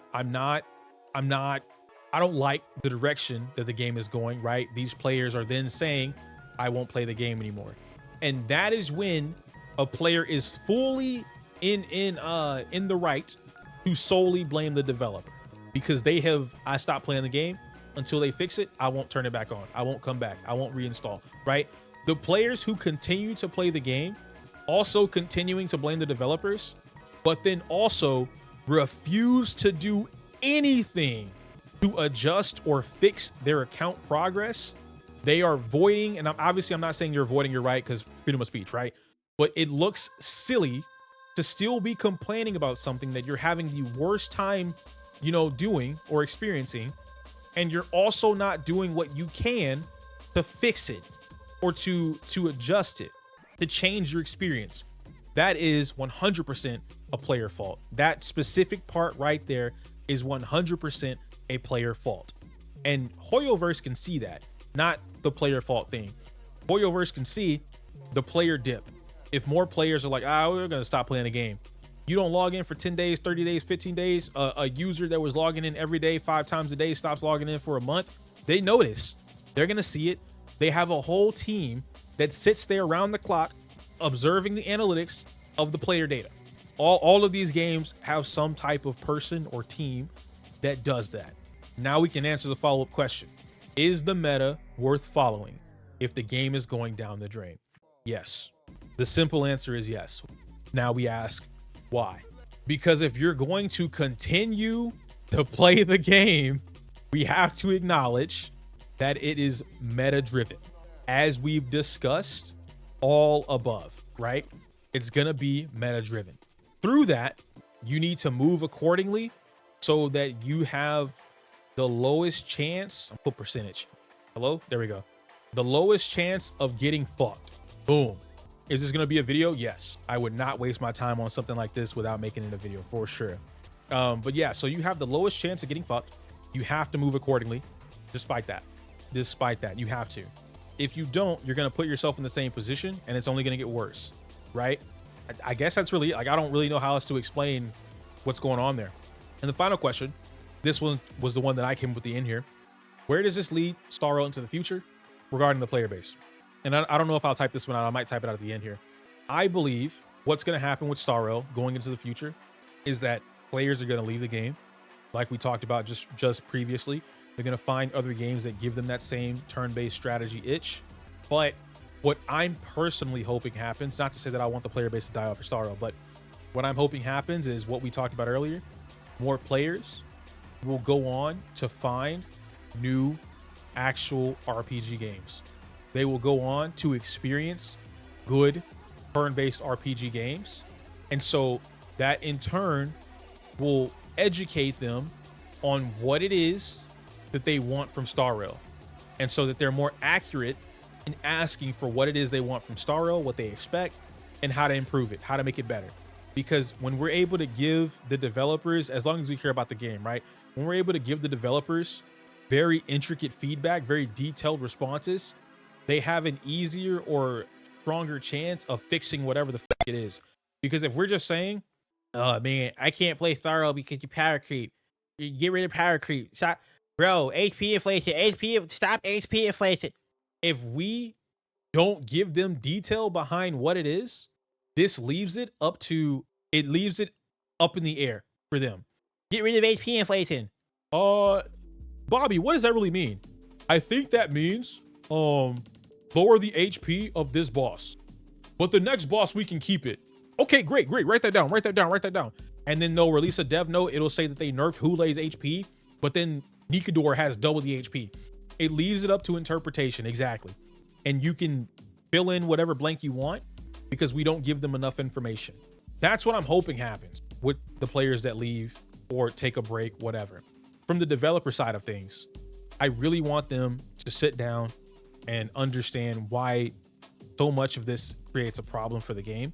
don't like the direction that the game is going, right? These players are then saying, I won't play the game anymore. And that is when a player is fully in the right to solely blame the developer because I stopped playing the game until they fix it. I won't turn it back on. I won't come back. I won't reinstall, right? The players who continue to play the game also continuing to blame the developers, but then also refuse to do anything to adjust or fix their account progress. They are voiding, and I'm not saying you're avoiding your right because freedom of speech, right? But it looks silly to still be complaining about something that you're having the worst time, you know, doing or experiencing, and you're also not doing what you can to fix it or to adjust it, to change your experience. That is 100% a player fault. That specific part right there is 100% a player fault. And Hoyoverse can see that, not the player fault thing. Hoyoverse can see the player dip. If more players are like, we're going to stop playing the game. You don't log in for 10 days, 30 days, 15 days. A user that was logging in every day, 5 times a day, stops logging in for a month. They notice. They're going to see it. They have a whole team that sits there around the clock observing the analytics of the player data. All of these games have some type of person or team that does that. Now we can answer the follow-up question. Is the meta worth following if the game is going down the drain? Yes. The simple answer is yes. Now we ask why? Because if you're going to continue to play the game, we have to acknowledge that it is meta driven. As we've discussed all above, right? It's going to be meta driven. Through that, you need to move accordingly so that you have the lowest chance. I'll put percentage. Hello? There we go. The lowest chance of getting fucked. Boom. Is this going to be a video? Yes. I would not waste my time on something like this without making it a video for sure. But yeah, so you have the lowest chance of getting fucked. You have to move accordingly. Despite that, you have to. If you don't, you're going to put yourself in the same position and it's only going to get worse, right? I guess that's really, like, I don't really know how else to explain what's going on there. And the final question, this one was the one that I came up with the end here. Where does this lead Star Rail into the future regarding the player base? And I don't know if I'll type this one out. I might type it out at the end here. I believe what's going to happen with Star Rail going into the future is that players are going to leave the game. Like we talked about just previously, they're going to find other games that give them that same turn-based strategy itch. But what I'm personally hoping happens, not to say that I want the player base to die off for Star Rail, but what I'm hoping happens is what we talked about earlier. More players will go on to find new actual RPG games. They will go on to experience good turn-based RPG games. And so that in turn will educate them on what it is that they want from Star Rail. And so that they're more accurate in asking for what it is they want from Star Rail, what they expect, and how to improve it, how to make it better. Because when we're able to give the developers, as long as we care about the game, right? When we're able to give the developers very intricate feedback, very detailed responses, they have an easier or stronger chance of fixing whatever the fuck it is. Because if we're just saying, oh man, I can't play Star Rail because you power creep. You get rid of power creep. Stop. Bro, HP inflation, stop HP inflation. If we don't give them detail behind what it is, this leaves it up in the air for them. Get rid of HP inflation. Bobby, what does that really mean? I think that means, lower the HP of this boss, but the next boss, we can keep it. Okay, great. Write that down. And then they'll release a dev note. It'll say that they nerfed Hulei's HP, but then Nikador has double the HP. It leaves it up to interpretation. Exactly. And you can fill in whatever blank you want because we don't give them enough information. That's what I'm hoping happens with the players that leave or take a break, whatever. From the developer side of things, I really want them to sit down and understand why so much of this creates a problem for the game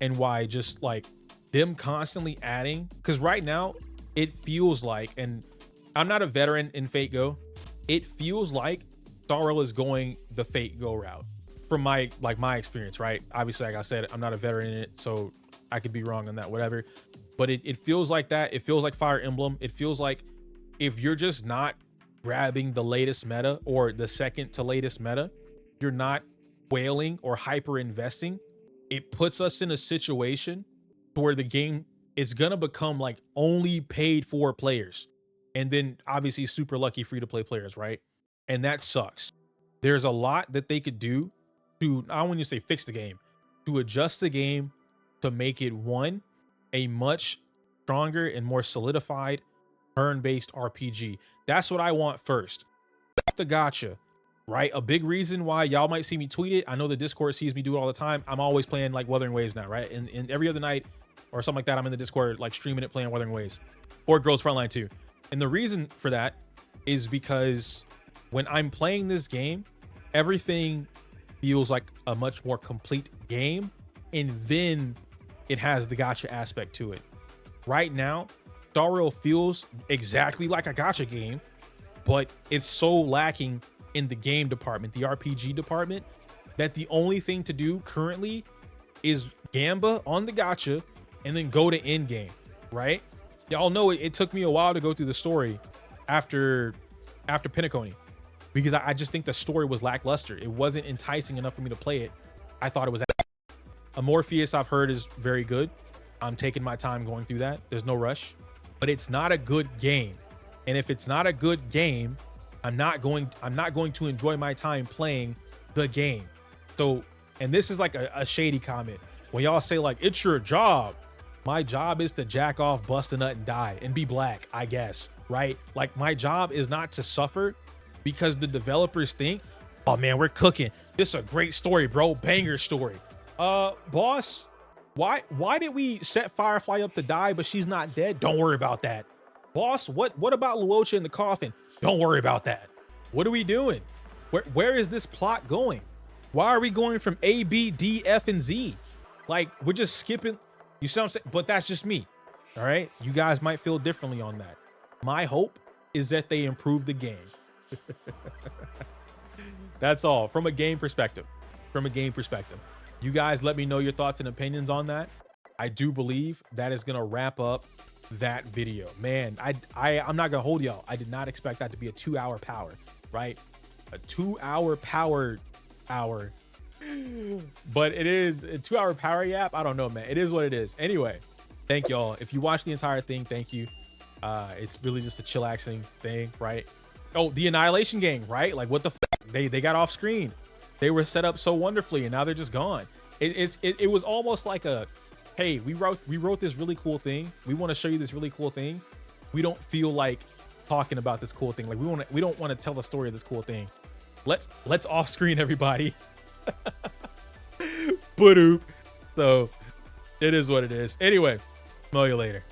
and why just like them constantly adding, because right now it feels like, and I'm not a veteran in Fate Go, it feels like Star Rail is going the Fate Go route from my experience, right? Obviously, like I said, I'm not a veteran in it, so I could be wrong on that, whatever. But it feels like that. It feels like Fire Emblem. It feels like if you're just not grabbing the latest meta or the second to latest meta, you're not whaling or hyper investing. It puts us in a situation where the game is gonna become like only paid for players, and then obviously super lucky free to play players, right? And that sucks. There's a lot that they could do to, I don't want to say fix the game, to adjust the game to make it a much stronger and more solidified turn-based RPG. That's what I want first. The gacha, right? A big reason why y'all might see me tweet it. I know the Discord sees me do it all the time. I'm always playing like Wuthering Waves now, right? And every other night or something like that, I'm in the Discord like streaming it, playing Wuthering Waves or Girls Frontline 2. And the reason for that is because when I'm playing this game, everything feels like a much more complete game, and then it has the gacha aspect to it. Right now, Star Rail feels exactly like a gacha game, but it's so lacking in the game department, the RPG department, that the only thing to do currently is gamba on the gacha and then go to end game, right? Y'all know it took me a while to go through the story after Pentaconi. because I just think the story was lackluster. It wasn't enticing enough for me to play it. I thought it was. Morpheus, I've heard, is very good. I'm taking my time going through that. There's no rush, but it's not a good game. And if it's not a good game, I'm not going to enjoy my time playing the game. So, and this is like a shady comment. When y'all say like, it's your job. My job is to jack off, bust a nut, and die and be black, I guess, right? Like, my job is not to suffer because the developers think, oh man, we're cooking. This is a great story, bro. Banger story. Boss, why did we set Firefly up to die, but she's not dead? Don't worry about that. Boss, what about Luocha in the coffin? Don't worry about that. What are we doing? Where is this plot going? Why are we going from A, B, D, F, and Z? Like, we're just skipping. You see what I'm saying? But that's just me. All right. You guys might feel differently on that. My hope is that they improve the game. That's all from a game perspective. From a game perspective. You guys let me know your thoughts and opinions on that. I do believe that is going to wrap up that video. Man, I'm not going to hold y'all. I did not expect that to be a 2-hour power, right? A 2-hour power hour. But it is a 2-hour power yap. I don't know, man. It is what it is. Anyway, thank y'all. If you watch the entire thing, thank you. It's really just a chillaxing thing, right? Oh, the Annihilation gang, right? Like, what the they got off screen. They were set up so wonderfully and now they're just gone. It was almost like a, hey, we wrote this really cool thing. We want to show you this really cool thing. We don't feel like talking about this cool thing. Like, we don't want to tell the story of this cool thing. Let's off screen everybody. Boop. So it is what it is. Anyway, smell you later.